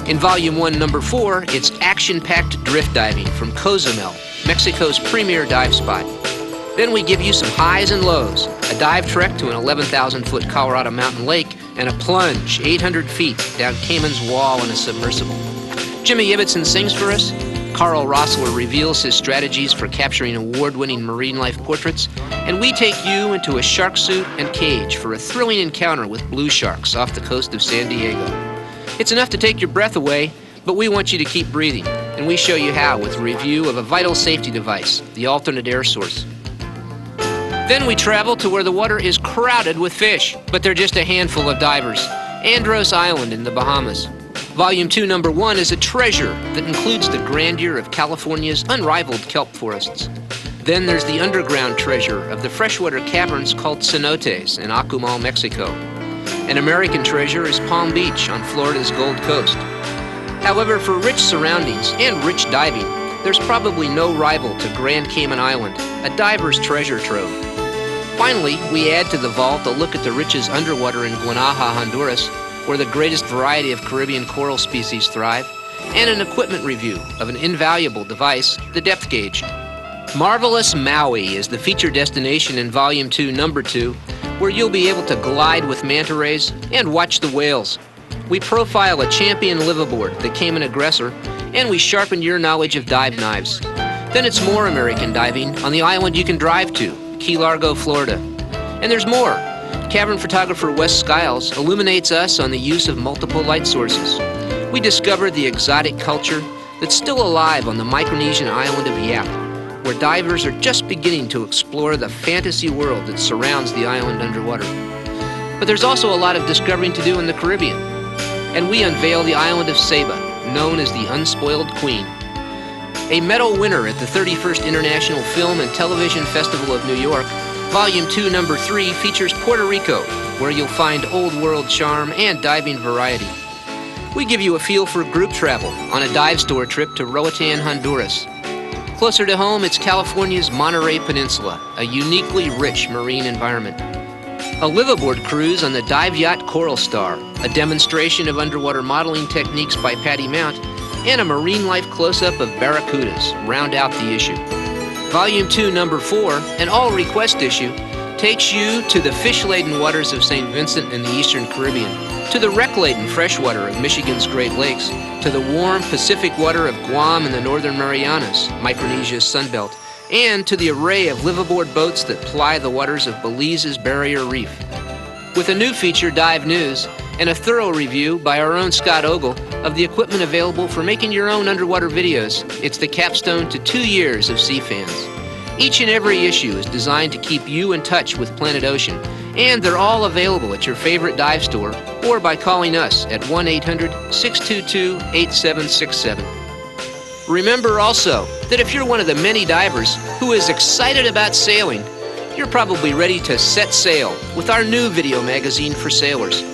In Volume 1, Number 4, it's action-packed drift diving from Cozumel, Mexico's premier dive spot. Then we give you some highs and lows, a dive trek to an 11,000-foot Colorado mountain lake, and a plunge 800 feet down Cayman's wall in a submersible. Jimmy Ibbotson sings for us. Carl Rossler reveals his strategies for capturing award-winning marine life portraits, and we take you into a shark suit and cage for a thrilling encounter with blue sharks off the coast of San Diego. It's enough to take your breath away, but we want you to keep breathing, and we show you how with a review of a vital safety device, the alternate air source. Then we travel to where the water is crowded with fish, but they're just a handful of divers, Andros Island in the Bahamas. Volume 2, Number 1 is a treasure that includes the grandeur of California's unrivaled kelp forests. Then there's the underground treasure of the freshwater caverns called cenotes in Akumal, Mexico. An American treasure is Palm Beach on Florida's Gold Coast. However, for rich surroundings and rich diving, there's probably no rival to Grand Cayman Island, a diver's treasure trove. Finally, we add to the vault a look at the riches underwater in Guanaja, Honduras, where the greatest variety of Caribbean coral species thrive, and an equipment review of an invaluable device, the depth gauge. Marvelous Maui is the feature destination in Volume 2, Number 2, where you'll be able to glide with manta rays and watch the whales. We profile a champion liveaboard, the Cayman Aggressor, and we sharpen your knowledge of dive knives. Then it's more American diving on the island you can drive to, Key Largo, Florida. And there's more. Cavern photographer Wes Skiles illuminates us on the use of multiple light sources. We discover the exotic culture that's still alive on the Micronesian island of Yap, where divers are just beginning to explore the fantasy world that surrounds the island underwater. But there's also a lot of discovering to do in the Caribbean. And we unveil the island of Saba, known as the Unspoiled Queen. A medal winner at the 31st International Film and Television Festival of New York, Volume 2, Number 3 features Puerto Rico, where you'll find old world charm and diving variety. We give you a feel for group travel on a dive store trip to Roatan, Honduras. Closer to home, it's California's Monterey Peninsula, a uniquely rich marine environment. A liveaboard cruise on the dive yacht Coral Star, a demonstration of underwater modeling techniques by Patty Mount, and a marine life close-up of barracudas round out the issue. Volume 2, Number 4, an all-request issue, takes you to the fish-laden waters of St. Vincent in the Eastern Caribbean, to the wreck-laden freshwater of Michigan's Great Lakes, to the warm Pacific water of Guam and the Northern Marianas, Micronesia's Sunbelt, and to the array of liveaboard boats that ply the waters of Belize's Barrier Reef. With a new feature, Dive News, and a thorough review by our own Scott Ogle of the equipment available for making your own underwater videos, it's the capstone to 2 years of Sea Fans. Each and every issue is designed to keep you in touch with Planet Ocean, and they're all available at your favorite dive store or by calling us at 1-800-622-8767. Remember also that if you're one of the many divers who is excited about sailing, you're probably ready to set sail with our new video magazine for sailors.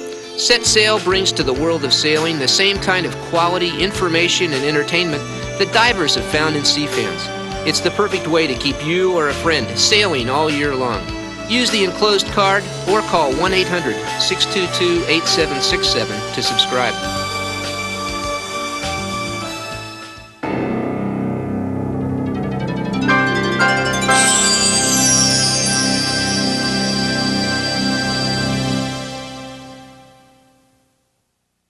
Set Sail brings to the world of sailing the same kind of quality, information, and entertainment that divers have found in Sea Fans. It's the perfect way to keep you or a friend sailing all year long. Use the enclosed card or call 1-800-622-8767 to subscribe.